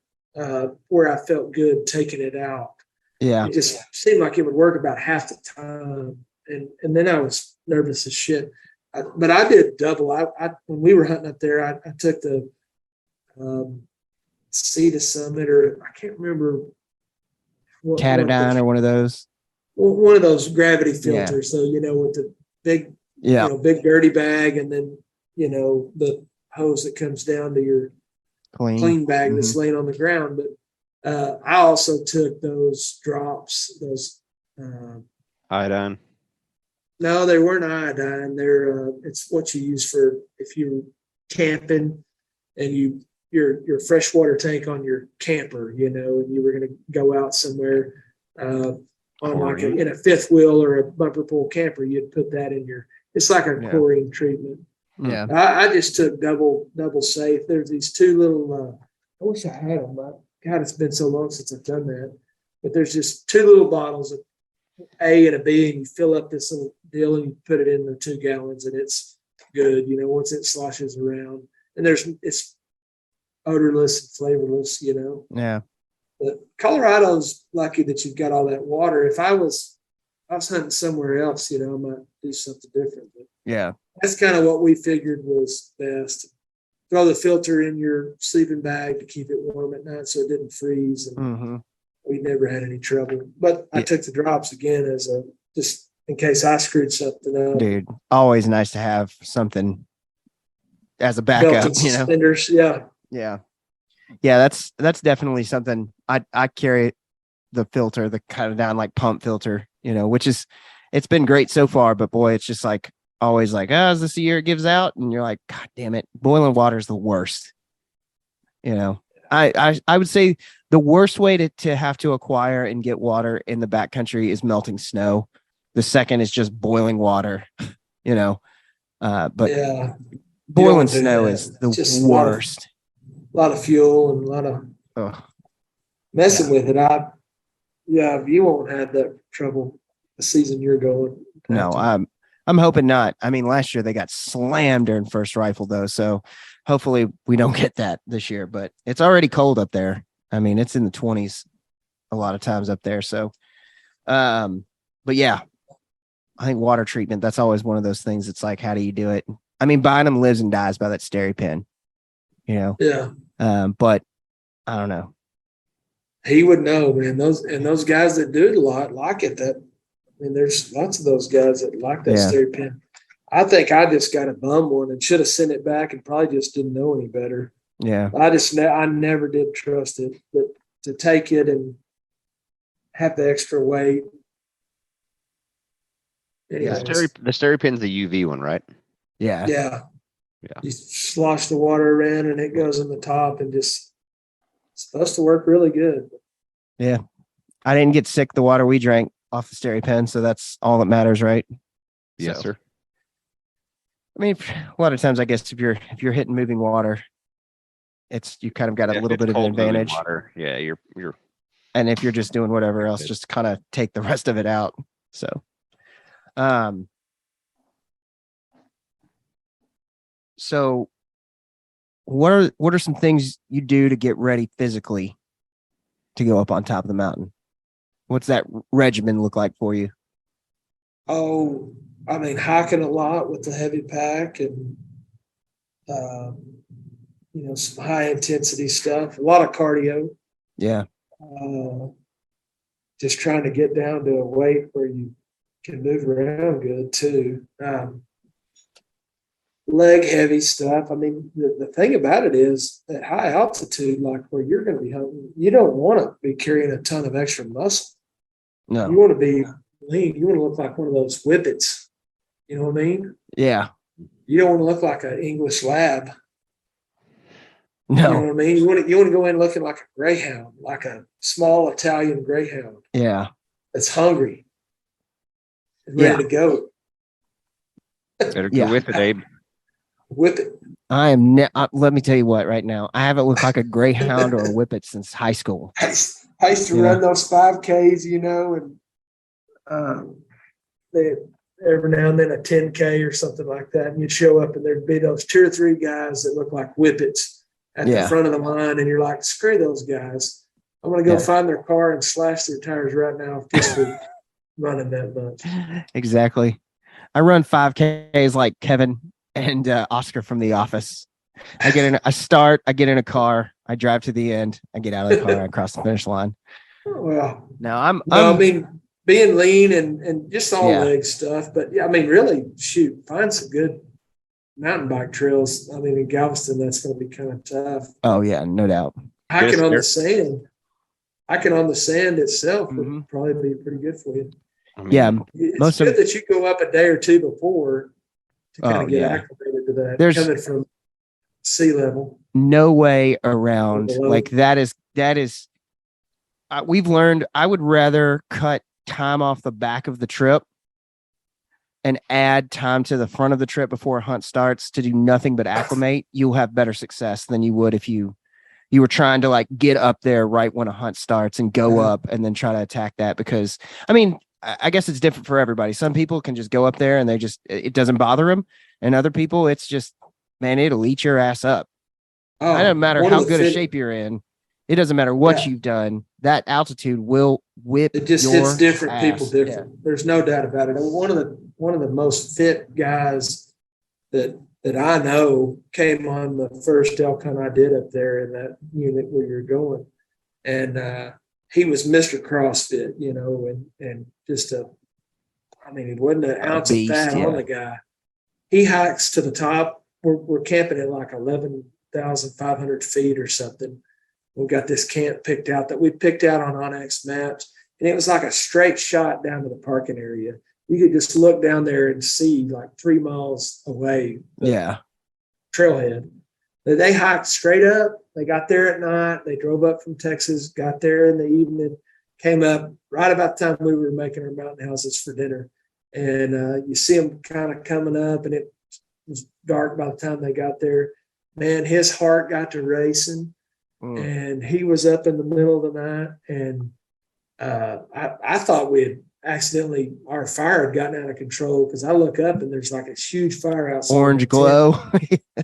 [SPEAKER 2] where I felt good taking it out.
[SPEAKER 1] Yeah.
[SPEAKER 2] It just seemed like it would work about half the time. And then I was nervous as shit. But I did double. When we were hunting up there, I took the Sea to Summit, or I can't remember
[SPEAKER 1] Catadine or one of those.
[SPEAKER 2] One of those gravity filters. So, with the big, big dirty bag, and then, the hose that comes down to your clean bag that's laying on the ground. But I also took those drops, those
[SPEAKER 3] iodine.
[SPEAKER 2] No, they weren't iodine. They're it's what you use for if you're camping and your freshwater tank on your camper, and you were going to go out somewhere on like in a fifth wheel or a bumper pull camper, you'd put that in it's like a chlorine treatment.
[SPEAKER 1] Yeah.
[SPEAKER 2] I just took double safe. There's these 2 little, I wish I had them, but God, it's been so long since I've done that. But there's just 2 little bottles of A and a B, and you fill up this little deal and you put it in the 2 gallons, and it's good, once it sloshes around. And it's odorless and flavorless,
[SPEAKER 1] Yeah.
[SPEAKER 2] But Colorado's lucky that you've got all that water. If I was hunting somewhere else, I might do something different. But
[SPEAKER 1] Yeah.
[SPEAKER 2] that's kind of what we figured was best. Throw the filter in your sleeping bag to keep it warm at night so it didn't freeze. And we never had any trouble. But I took the drops again as just in case I screwed something up.
[SPEAKER 1] Dude, always nice to have something as a backup,
[SPEAKER 2] suspenders, yeah.
[SPEAKER 1] Yeah. Yeah, that's definitely something. I carry the filter, the kind of down like pump filter, which is it's been great so far, but boy, it's just like always like, is this the year it gives out? And you're like, God damn it, boiling water is the worst. I would say the worst way to have to acquire and get water in the backcountry is melting snow. The second is just boiling water, but boiling snow is the worst.
[SPEAKER 2] A lot of fuel and a lot of messing with it. You won't have that trouble the season you're going.
[SPEAKER 1] No, I'm hoping not. I mean, last year they got slammed during first rifle though, so hopefully we don't get that this year. But it's already cold up there. I mean, it's in the 20s a lot of times up there. So, but yeah, I think water treatment. That's always one of those things. It's like, how do you do it? I mean, Bynum lives and dies by that Steri Pen.
[SPEAKER 2] Yeah.
[SPEAKER 1] But I don't know.
[SPEAKER 2] He would know, man. Those guys that do it a lot like it. There's lots of those guys that like that Steri Pen. I think I just got a bum one and should have sent it back and probably just didn't know any better.
[SPEAKER 1] Yeah.
[SPEAKER 2] I never did trust it, but to take it and have the extra weight.
[SPEAKER 3] Anyways. The Steri Pen's the UV one, right?
[SPEAKER 1] Yeah.
[SPEAKER 2] Yeah. You slosh the water around and it goes in the top and just it's supposed to work really good.
[SPEAKER 1] Yeah. I didn't get sick the water we drank off the Steri Pen, so that's all that matters, right?
[SPEAKER 3] Yes, sir.
[SPEAKER 1] I mean, a lot of times I guess if you're hitting moving water, you kind of got a little bit of an advantage.
[SPEAKER 3] Water. Yeah, you're
[SPEAKER 1] and if you're just doing whatever else, just kind of take the rest of it out. So what are some things you do to get ready physically to go up on top of the mountain? What's that regimen look like for you?
[SPEAKER 2] Oh, I mean, hiking a lot with the heavy pack and, some high intensity stuff, a lot of cardio.
[SPEAKER 1] Yeah.
[SPEAKER 2] Just trying to get down to a weight where you can move around good too. Leg heavy stuff. I mean, the thing about it is at high altitude, like where you're going to be hunting, you don't want to be carrying a ton of extra muscle. You
[SPEAKER 1] No.
[SPEAKER 2] want to be lean. You want to look like one of those whippets. You know what I mean?
[SPEAKER 1] Yeah.
[SPEAKER 2] You don't want to look like an English lab. You know
[SPEAKER 1] No.
[SPEAKER 2] what I mean? You want to go in looking like a greyhound, like a small Italian greyhound
[SPEAKER 1] Yeah.
[SPEAKER 2] that's hungry and ready to go.
[SPEAKER 3] Better
[SPEAKER 1] Yeah.
[SPEAKER 3] go with it, Abe.
[SPEAKER 2] Whip it.
[SPEAKER 1] I am. Let me tell you what. Right now, I haven't looked like a greyhound or a whippet since high school.
[SPEAKER 2] I used to run those 5Ks, and they every now and then a 10K or something like that, and you'd show up and there'd be those 2 or 3 guys that look like whippets at the front of the line, and you're like, screw those guys. I'm going to go find their car and slash their tires right now just for running that much.
[SPEAKER 1] Exactly. I run 5Ks like Kevin and Oscar from The Office. I get in a car, I drive to the end, I get out of the car, I cross the finish line.
[SPEAKER 2] Well,
[SPEAKER 1] No,
[SPEAKER 2] I mean, being lean and just all
[SPEAKER 1] Yeah.
[SPEAKER 2] leg stuff, but yeah, I mean, really, find some good mountain bike trails. I mean, in Galveston, that's going to be kind of tough.
[SPEAKER 1] Oh yeah, no doubt.
[SPEAKER 2] Hiking on the sand. Hiking on the sand itself would probably be pretty good for you.
[SPEAKER 3] I mean,
[SPEAKER 1] Yeah,
[SPEAKER 2] It's good that you go up a day or two before to kind of get acclimated to that.
[SPEAKER 1] There's
[SPEAKER 2] coming from sea level.
[SPEAKER 1] No way around. Like that is. We've learned. I would rather cut time off the back of the trip and add time to the front of the trip before a hunt starts to do nothing but acclimate. You'll have better success than you would if you were trying to like get up there right when a hunt starts and go up and then try to attack that. Because I mean, I guess it's different for everybody. Some people can just go up there and it doesn't bother them. And other people, it's just, man, it'll eat your ass up. It doesn't matter how good a shape you're in. It doesn't matter what you've done. That altitude will whip.
[SPEAKER 2] It just hits different people different.
[SPEAKER 1] Yeah.
[SPEAKER 2] There's no doubt about it. And one of the most fit guys that I know came on the first elk hunt I did up there in that unit where you're going, and he was Mr. CrossFit, and just he wasn't an ounce of fat on the guy. He hikes to the top. We're camping at like 11,500 feet or something. We got this camp picked out that we picked out on Onyx maps, and it was like a straight shot down to the parking area. You could just look down there and see like 3 miles away. Trailhead. They hiked straight up. They got there at night. They drove up from Texas, got there in the evening, came up right about the time we were making our mountain houses for dinner. And you see them kind of coming up, and it was dark by the time they got there. Man, his heart got to racing. And he was up in the middle of the night, and I thought we had accidentally, our fire had gotten out of control, because I look up and there's like a huge fire outside.
[SPEAKER 1] Orange glow.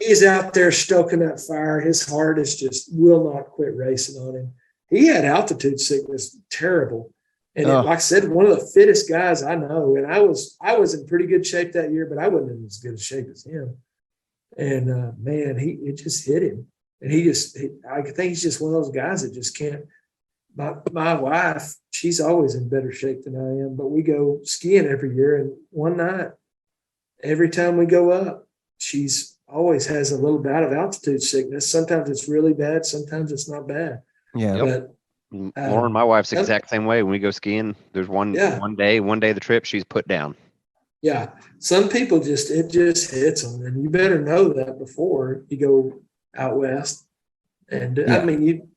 [SPEAKER 2] He's out there stoking that fire. His heart is just will not quit racing on him. He had altitude sickness, terrible. And like I said, one of the fittest guys I know. And I was in pretty good shape that year, but I wasn't in as good a shape as him. And man, it just hit him. And I think he's just one of those guys that just can't. My wife, she's always in better shape than I am, but we go skiing every year. And one night, every time we go up, she's always has a little bout of altitude sickness. Sometimes it's really bad. Sometimes it's not bad.
[SPEAKER 1] Yeah.
[SPEAKER 2] But
[SPEAKER 3] Lauren, my wife's the exact same way. When we go skiing, there's one day of the trip, she's put down.
[SPEAKER 2] Yeah. Some people it just hits them, and you better know that before you go out west. And I mean,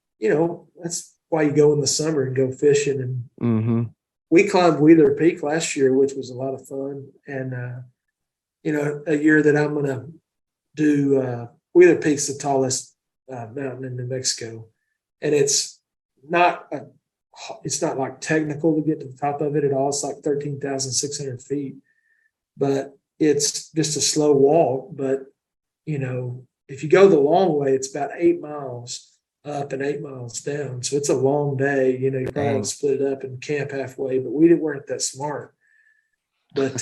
[SPEAKER 2] that's why you go in the summer and go fishing. And we climbed Wheeler Peak last year, which was a lot of fun. And a year that I'm going to do Wheeler Peak's the tallest mountain in New Mexico, and it's not like technical to get to the top of it at all. It's like 13,600 feet, but it's just a slow walk. But if you go the long way, it's about 8 miles up and 8 miles down. So it's a long day. You probably want to split it up and camp halfway, but we weren't that smart. But,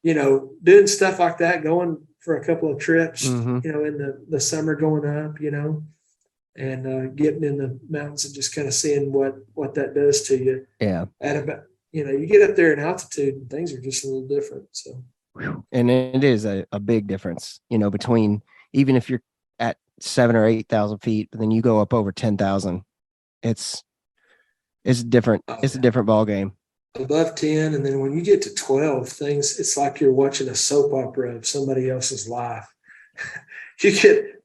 [SPEAKER 2] doing stuff like that, going for a couple of trips, in the summer going up, and getting in the mountains and just kind of seeing what that does to you.
[SPEAKER 1] Yeah.
[SPEAKER 2] At you get up there in altitude and things are just a little different. So
[SPEAKER 1] And it is a big difference, between, even if you're at 7 or 8,000 feet, but then you go up over 10,000. It's different. It's a different ball game.
[SPEAKER 2] above 10, and then when you get to 12, it's like you're watching a soap opera of somebody else's life. You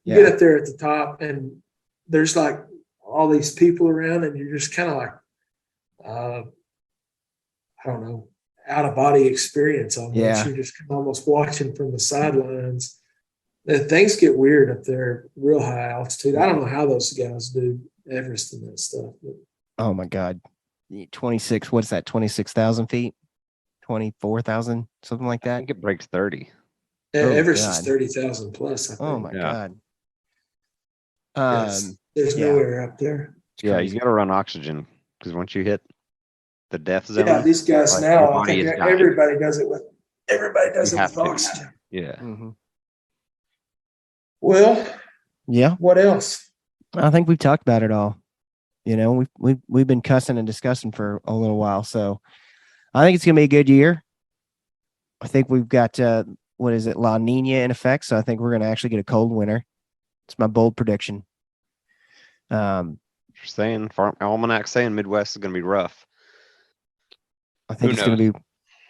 [SPEAKER 2] get up there at the top, and there's like all these people around, and you're just kind of like, I don't know, out of body experience almost.
[SPEAKER 1] Yeah.
[SPEAKER 2] You're just almost watching from the sidelines. Things get weird up there, real high altitude. I don't know how those guys do Everest and that stuff. But
[SPEAKER 1] Oh my God. 26, what's that? 26,000 feet? 24,000, something like
[SPEAKER 3] I
[SPEAKER 1] that.
[SPEAKER 3] think it breaks 30.
[SPEAKER 1] Oh,
[SPEAKER 2] Everest
[SPEAKER 1] God.
[SPEAKER 2] is 30,000 plus, I think.
[SPEAKER 1] Oh my
[SPEAKER 3] Yeah.
[SPEAKER 1] God.
[SPEAKER 2] Yes. There's
[SPEAKER 1] yeah.
[SPEAKER 2] no air up there.
[SPEAKER 3] Yeah,
[SPEAKER 1] Crazy.
[SPEAKER 3] you got to run oxygen because once you hit the death zone,
[SPEAKER 2] Yeah, these guys
[SPEAKER 3] like,
[SPEAKER 2] now,
[SPEAKER 3] your
[SPEAKER 2] I
[SPEAKER 3] body
[SPEAKER 2] think
[SPEAKER 3] is dying.
[SPEAKER 2] everybody does it with
[SPEAKER 3] You have to.
[SPEAKER 2] oxygen.
[SPEAKER 3] Yeah.
[SPEAKER 1] Mhm.
[SPEAKER 2] Well,
[SPEAKER 1] Yeah.
[SPEAKER 2] what else?
[SPEAKER 1] I think we've talked about it all. We've been cussing and discussing for a little while. So I think it's gonna be a good year. I think we've got what is it, La Nina in effect. So I think we're gonna actually get a cold winter. It's my bold prediction.
[SPEAKER 3] Saying farm almanac saying Midwest is going to be rough.
[SPEAKER 1] I think
[SPEAKER 3] Who
[SPEAKER 1] it's going to
[SPEAKER 3] knows?
[SPEAKER 1] be,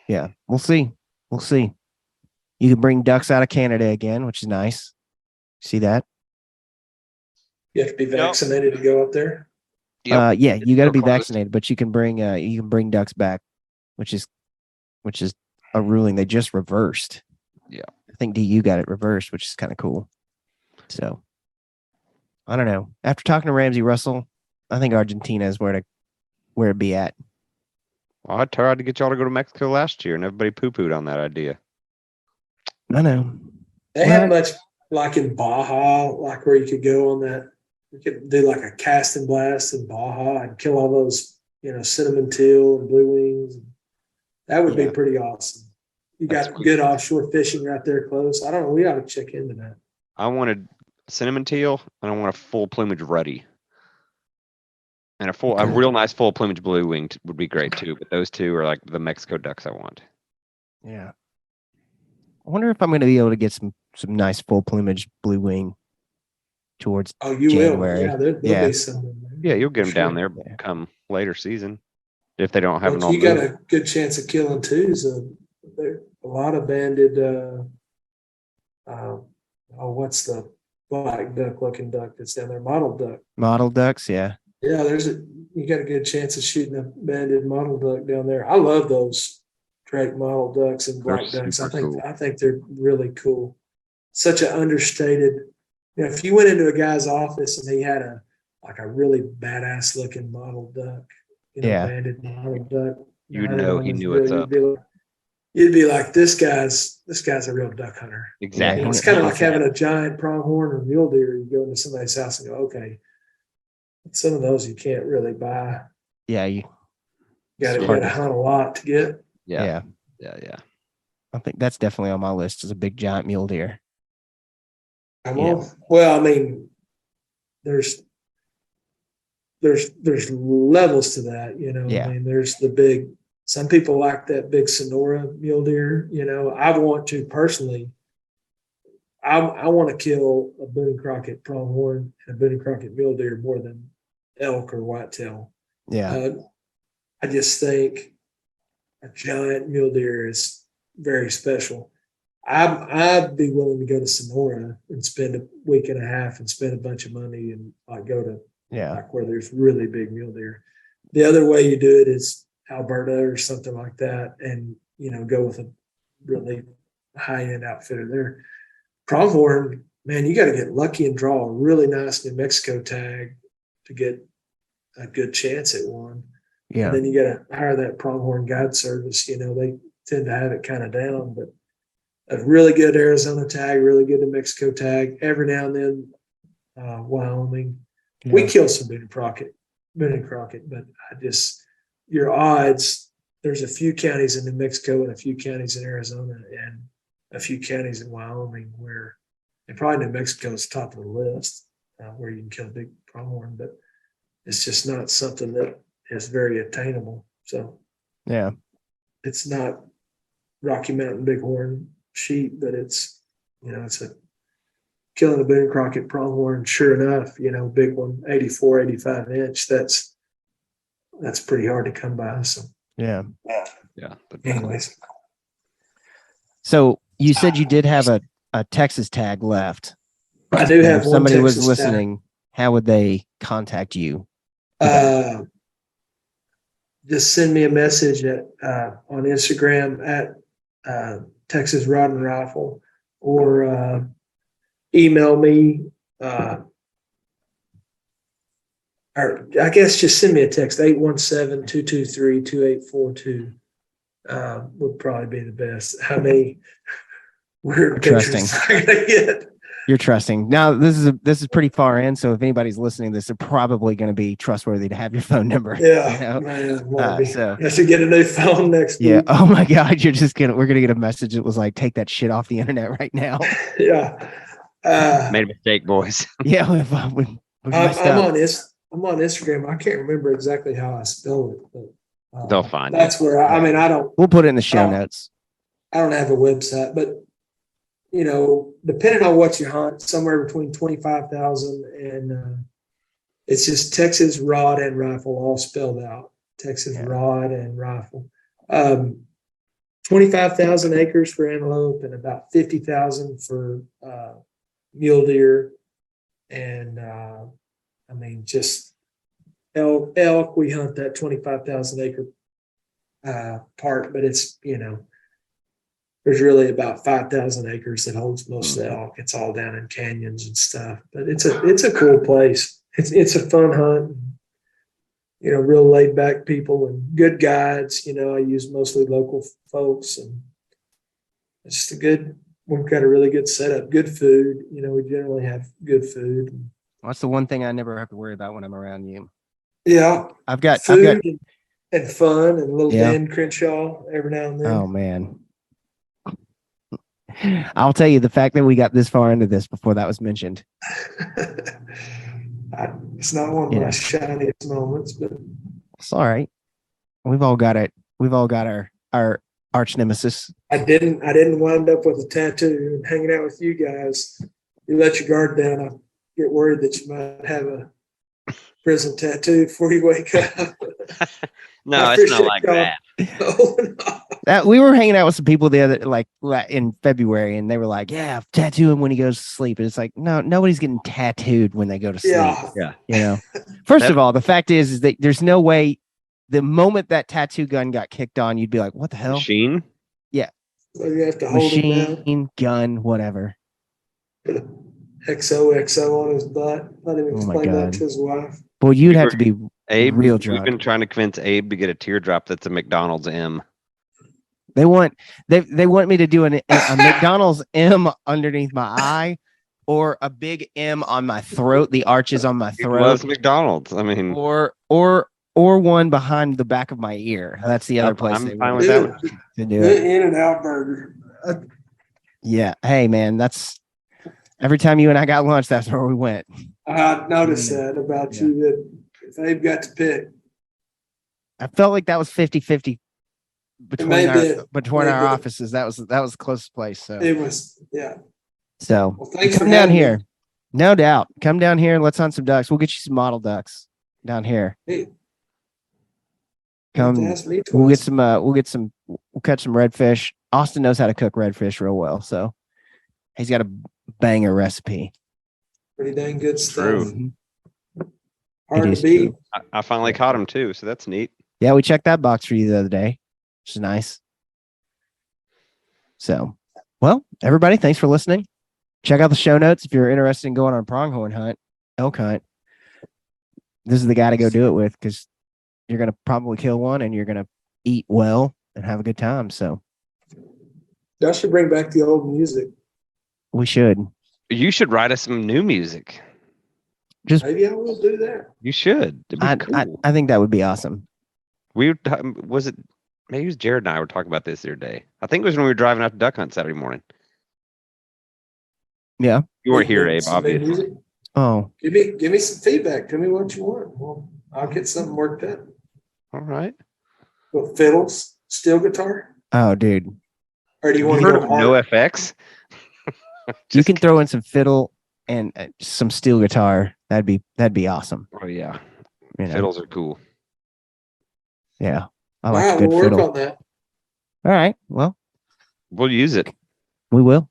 [SPEAKER 1] yeah, we'll see. We'll see. You can bring ducks out of Canada again, which is nice. See that?
[SPEAKER 2] You have to be vaccinated to go up there.
[SPEAKER 3] Yep.
[SPEAKER 1] Yeah, you got to
[SPEAKER 3] still
[SPEAKER 1] be
[SPEAKER 3] closed.
[SPEAKER 1] vaccinated, but you can bring ducks back, which is a ruling they just reversed.
[SPEAKER 3] Yeah.
[SPEAKER 1] I think DU got it reversed, which is kind of cool. So I don't know. After talking to Ramsey Russell, I think Argentina is where it'd be at.
[SPEAKER 3] Well, I tried to get y'all to go to Mexico last year, and everybody poo-pooed on that idea.
[SPEAKER 1] I know.
[SPEAKER 2] They have much like in Baja, like where you could go on that. You could do like a cast and blast in Baja and kill all those, cinnamon teal and blue wings. That would be
[SPEAKER 1] Yeah.
[SPEAKER 2] pretty awesome. You
[SPEAKER 3] That's
[SPEAKER 2] got
[SPEAKER 3] cool.
[SPEAKER 2] good offshore fishing right there close. I don't know. We ought to check into that.
[SPEAKER 3] I wanted cinnamon teal, and I want a full plumage ruddy. And a real nice full plumage blue winged would be great too. But those two are like the Mexico ducks I want.
[SPEAKER 1] Yeah. I wonder if I'm going to be able to get some nice full plumage blue wing towards
[SPEAKER 2] Oh, you
[SPEAKER 1] January.
[SPEAKER 2] will. Yeah, there'll be some.
[SPEAKER 3] Yeah, you'll get them
[SPEAKER 2] Sure.
[SPEAKER 3] down there come later season if they don't have
[SPEAKER 2] But
[SPEAKER 3] an all
[SPEAKER 2] you got
[SPEAKER 3] moved.
[SPEAKER 2] a good chance of killing twos. There a lot of banded. What's the black duck looking duck that's down there? Mottled duck.
[SPEAKER 1] Mottled ducks, yeah.
[SPEAKER 2] Yeah, you got a good chance of shooting a banded mottled duck down there. I love those Drake mottled ducks and black
[SPEAKER 3] They're
[SPEAKER 2] ducks.
[SPEAKER 3] super cool.
[SPEAKER 2] I think they're really cool. Such an understated. If you went into a guy's office and he had a really badass looking mottled duck,
[SPEAKER 1] Yeah.
[SPEAKER 2] banded mottled duck,
[SPEAKER 3] You'd know he knew what's up.
[SPEAKER 2] You'd be like, this guy's a real duck hunter.
[SPEAKER 3] Exactly.
[SPEAKER 2] It's kind of like having a giant pronghorn or mule deer. You go into somebody's house and go, okay, some of those you can't really buy.
[SPEAKER 1] Yeah, you
[SPEAKER 2] got to hunt a lot to get.
[SPEAKER 3] Yeah.
[SPEAKER 1] I think that's definitely on my list as a big giant mule deer.
[SPEAKER 2] Well, I mean, there's levels to that,
[SPEAKER 1] Yeah.
[SPEAKER 2] I mean, there's the big. Some people like that big Sonora mule deer. I want to personally. I want to kill a Boone Crockett pronghorn and a Boone Crockett mule deer more than elk or whitetail.
[SPEAKER 1] Yeah.
[SPEAKER 2] I just think a giant mule deer is very special. I'd be willing to go to Sonora and spend a week and a half and spend a bunch of money and go to like where there's really big mule deer. The other way you do it is Alberta or something like that, and go with a really high end outfitter there. Pronghorn, man, you got to get lucky and draw a really nice New Mexico tag to get a good chance at one.
[SPEAKER 1] Yeah.
[SPEAKER 2] And then you got to hire that pronghorn guide service. They tend to have it kind of down, but a really good Arizona tag, really good New Mexico tag. Every now and then, Wyoming.
[SPEAKER 1] Yeah.
[SPEAKER 2] We kill some Boone and Crockett, but your odds. There's a few counties in New Mexico and a few counties in Arizona and a few counties in Wyoming and probably New Mexico is top of the list where you can kill a big pronghorn, but it's just not something that is very attainable. So
[SPEAKER 1] Yeah.
[SPEAKER 2] It's not Rocky Mountain Bighorn sheep, but it's it's a killing a Boone Crockett pronghorn. Sure enough, big one, 84, 85 inch. That's pretty hard to come by. So
[SPEAKER 1] Yeah.
[SPEAKER 3] Yeah.
[SPEAKER 2] anyways,
[SPEAKER 1] So you said you did have a Texas tag left.
[SPEAKER 2] I do
[SPEAKER 1] So
[SPEAKER 2] have
[SPEAKER 1] if
[SPEAKER 2] one
[SPEAKER 1] somebody was
[SPEAKER 2] Texas tag.
[SPEAKER 1] listening, how would they contact you?
[SPEAKER 2] Just send me a message on Instagram at Texas Rod and Rifle, or email me, or I guess just send me a text, 817-223-2842. Would probably be the best. How many weird
[SPEAKER 1] Trusting.
[SPEAKER 2] pictures am I gonna get?
[SPEAKER 1] You're trusting. Now this is pretty far in, so if anybody's listening to this, they're probably going to be trustworthy to have your phone number.
[SPEAKER 2] Yeah, man, maybe.
[SPEAKER 1] So
[SPEAKER 2] I should get a new phone next
[SPEAKER 1] yeah.
[SPEAKER 2] week.
[SPEAKER 1] Oh my God, we're gonna get a message that was like, take that shit off the internet right now.
[SPEAKER 2] Yeah.
[SPEAKER 3] Made a mistake, boys.
[SPEAKER 1] Yeah, we messed
[SPEAKER 2] I'm
[SPEAKER 1] up.
[SPEAKER 2] on Instagram. I can't remember exactly how I spell it, but
[SPEAKER 3] They'll find
[SPEAKER 2] that's
[SPEAKER 3] you.
[SPEAKER 2] where I mean I don't
[SPEAKER 1] We'll put it in the show notes.
[SPEAKER 2] I don't have a website, but depending on what you hunt, somewhere between 25,000 and it's just Texas Rod and Rifle, all spelled out. Texas Rod and Rifle. 25,000 acres for antelope and about 50,000 for mule deer, and just elk. We hunt that 25,000 acre part, but it's there's really about 5,000 acres that holds most of the elk. It's all down in canyons and stuff, but it's a cool place. It's a fun hunt. Real laid back people and good guides. I use mostly local folks, and it's we've got a really good setup, good food. We generally have good food.
[SPEAKER 1] That's the one thing I never have to worry about when I'm around you.
[SPEAKER 2] Yeah.
[SPEAKER 1] I've got
[SPEAKER 2] food and fun and a little Dan Crenshaw every now and then.
[SPEAKER 1] Oh man. I'll tell you, the fact that we got this far into this before that was mentioned.
[SPEAKER 2] It's not one of my shiniest moments, but
[SPEAKER 1] it's all right. We've all got it. We've all got our arch nemesis.
[SPEAKER 2] I didn't wind up with a tattoo and hanging out with you guys. You let your guard down. I get worried that you might have a prison tattoo before you wake up.
[SPEAKER 3] No, it's not like that.
[SPEAKER 2] Oh, no.
[SPEAKER 1] We were hanging out with some people the other, like in February, and they were like, "Yeah, tattoo him when he goes to sleep." And it's like, no, nobody's getting tattooed when they go to sleep.
[SPEAKER 2] Yeah.
[SPEAKER 1] First of all, the fact is that there's no way. The moment that tattoo gun got kicked on, you'd be like, "What the hell?"
[SPEAKER 3] Machine.
[SPEAKER 2] Yeah. So you have to hold
[SPEAKER 1] machine, gun, whatever.
[SPEAKER 2] XOXO on his butt. Let him explain that to his wife.
[SPEAKER 1] Well, you'd have to be
[SPEAKER 3] Abe.
[SPEAKER 1] Real drunk.
[SPEAKER 3] We've been trying to convince Abe to get a teardrop that's a McDonald's M.
[SPEAKER 1] They want me to do a McDonald's M underneath my eye, or a big M on my throat. The arches on my throat.
[SPEAKER 3] He loves McDonald's. I mean,
[SPEAKER 1] or one behind the back of my ear. That's the other place.
[SPEAKER 3] I'm fine with that.
[SPEAKER 1] To do it.
[SPEAKER 2] In-N-Out burger.
[SPEAKER 1] Yeah. Hey, man, that's every time you and I got lunch. That's where we went.
[SPEAKER 2] I noticed that about you. That if Abe got to pick,
[SPEAKER 1] I felt like that was 50-50 between our offices. That was the closest place. So
[SPEAKER 2] it was, yeah.
[SPEAKER 1] So
[SPEAKER 2] thanks
[SPEAKER 1] come down here. No doubt. Come down here and let's hunt some ducks. We'll get you some model ducks down here.
[SPEAKER 2] Hey.
[SPEAKER 1] Come. We'll catch some redfish. Austin knows how to cook redfish real well, so he's got a banger recipe.
[SPEAKER 2] Pretty dang good stuff.
[SPEAKER 3] True.
[SPEAKER 2] Hard to beat.
[SPEAKER 3] I finally caught him too, so that's neat.
[SPEAKER 1] Yeah, we checked that box for you the other day, which is nice. So, well, everybody, thanks for listening. Check out the show notes if you're interested in going on a pronghorn hunt, elk hunt. This is the guy to go do it with, because you're going to probably kill one and you're going to eat well and have a good time. So
[SPEAKER 2] I should bring back the old music.
[SPEAKER 1] We should.
[SPEAKER 3] You should write us some new music.
[SPEAKER 2] Maybe I will do that.
[SPEAKER 3] You should.
[SPEAKER 1] Cool. I think that would be awesome.
[SPEAKER 3] Maybe it was Jared and I were talking about this the other day. I think it was when we were driving out to duck hunt Saturday morning.
[SPEAKER 1] Yeah.
[SPEAKER 3] You weren't here, Abe, obviously.
[SPEAKER 1] Oh.
[SPEAKER 2] Give me some feedback. Tell me what you want. Well, I'll get something worked out.
[SPEAKER 3] All right.
[SPEAKER 2] What, fiddles, steel guitar,
[SPEAKER 1] Oh, dude,
[SPEAKER 2] or do you
[SPEAKER 3] Have
[SPEAKER 2] want
[SPEAKER 3] you
[SPEAKER 2] to
[SPEAKER 3] heard
[SPEAKER 2] go
[SPEAKER 3] of
[SPEAKER 2] hard?
[SPEAKER 3] no FX?
[SPEAKER 1] you can throw in some fiddle and some steel guitar. That'd be awesome.
[SPEAKER 3] Oh yeah,
[SPEAKER 1] You know?
[SPEAKER 3] fiddles are cool.
[SPEAKER 1] Yeah, I
[SPEAKER 2] All
[SPEAKER 1] like
[SPEAKER 2] right,
[SPEAKER 1] a good
[SPEAKER 2] we'll work
[SPEAKER 1] fiddle.
[SPEAKER 2] on that.
[SPEAKER 1] All right, well,
[SPEAKER 3] We'll use it.
[SPEAKER 1] we will,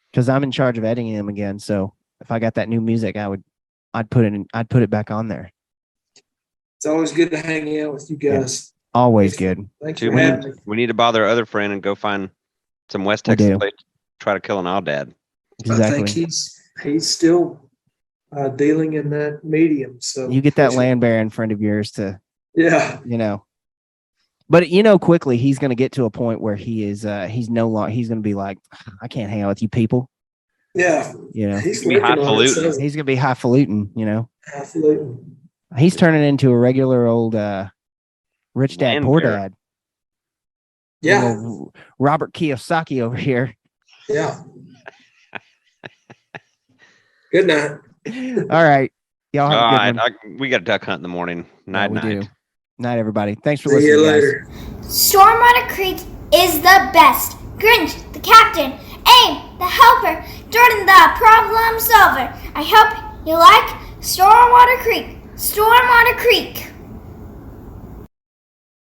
[SPEAKER 1] because I'm in charge of editing them again. So if I got that new music, I'd put it back on there.
[SPEAKER 2] It's always good to hang out with you guys.
[SPEAKER 1] Always
[SPEAKER 2] Thanks for-
[SPEAKER 1] good.
[SPEAKER 2] Thanks
[SPEAKER 3] Dude,
[SPEAKER 2] for having me.
[SPEAKER 3] we need to bother our other friend and go find some West
[SPEAKER 1] We
[SPEAKER 3] Texas
[SPEAKER 1] do.
[SPEAKER 3] place to try to kill an Aldad.
[SPEAKER 1] Exactly.
[SPEAKER 2] I think he's still dealing in that medium. So
[SPEAKER 1] You get that land baron friend of yours to,
[SPEAKER 2] Yeah.
[SPEAKER 1] but quickly he's going to get to a point where he's no longer, he's going to be like, I can't hang out with you people.
[SPEAKER 2] Yeah. He's
[SPEAKER 3] Be
[SPEAKER 2] working on it.
[SPEAKER 3] highfalutin.
[SPEAKER 2] So
[SPEAKER 1] He's going to be highfalutin,
[SPEAKER 2] highfalutin.
[SPEAKER 1] he's turning into a regular old, rich dad,
[SPEAKER 3] Land
[SPEAKER 1] poor
[SPEAKER 3] baron.
[SPEAKER 1] dad.
[SPEAKER 2] Yeah.
[SPEAKER 1] Little Robert Kiyosaki over here.
[SPEAKER 2] Yeah. Good night.
[SPEAKER 1] All right. Y'all have a good one.
[SPEAKER 3] We got a duck hunt in the morning.
[SPEAKER 1] Yeah,
[SPEAKER 3] Night,
[SPEAKER 1] we
[SPEAKER 3] night.
[SPEAKER 1] do. Night, everybody. Thanks for
[SPEAKER 2] See
[SPEAKER 1] listening,
[SPEAKER 2] you
[SPEAKER 1] guys.
[SPEAKER 2] later.
[SPEAKER 4] Stormwater Creek is the best. Grinch, the captain. Abe, the helper. Jordan, the problem solver. I hope you like Stormwater Creek. Stormwater Creek.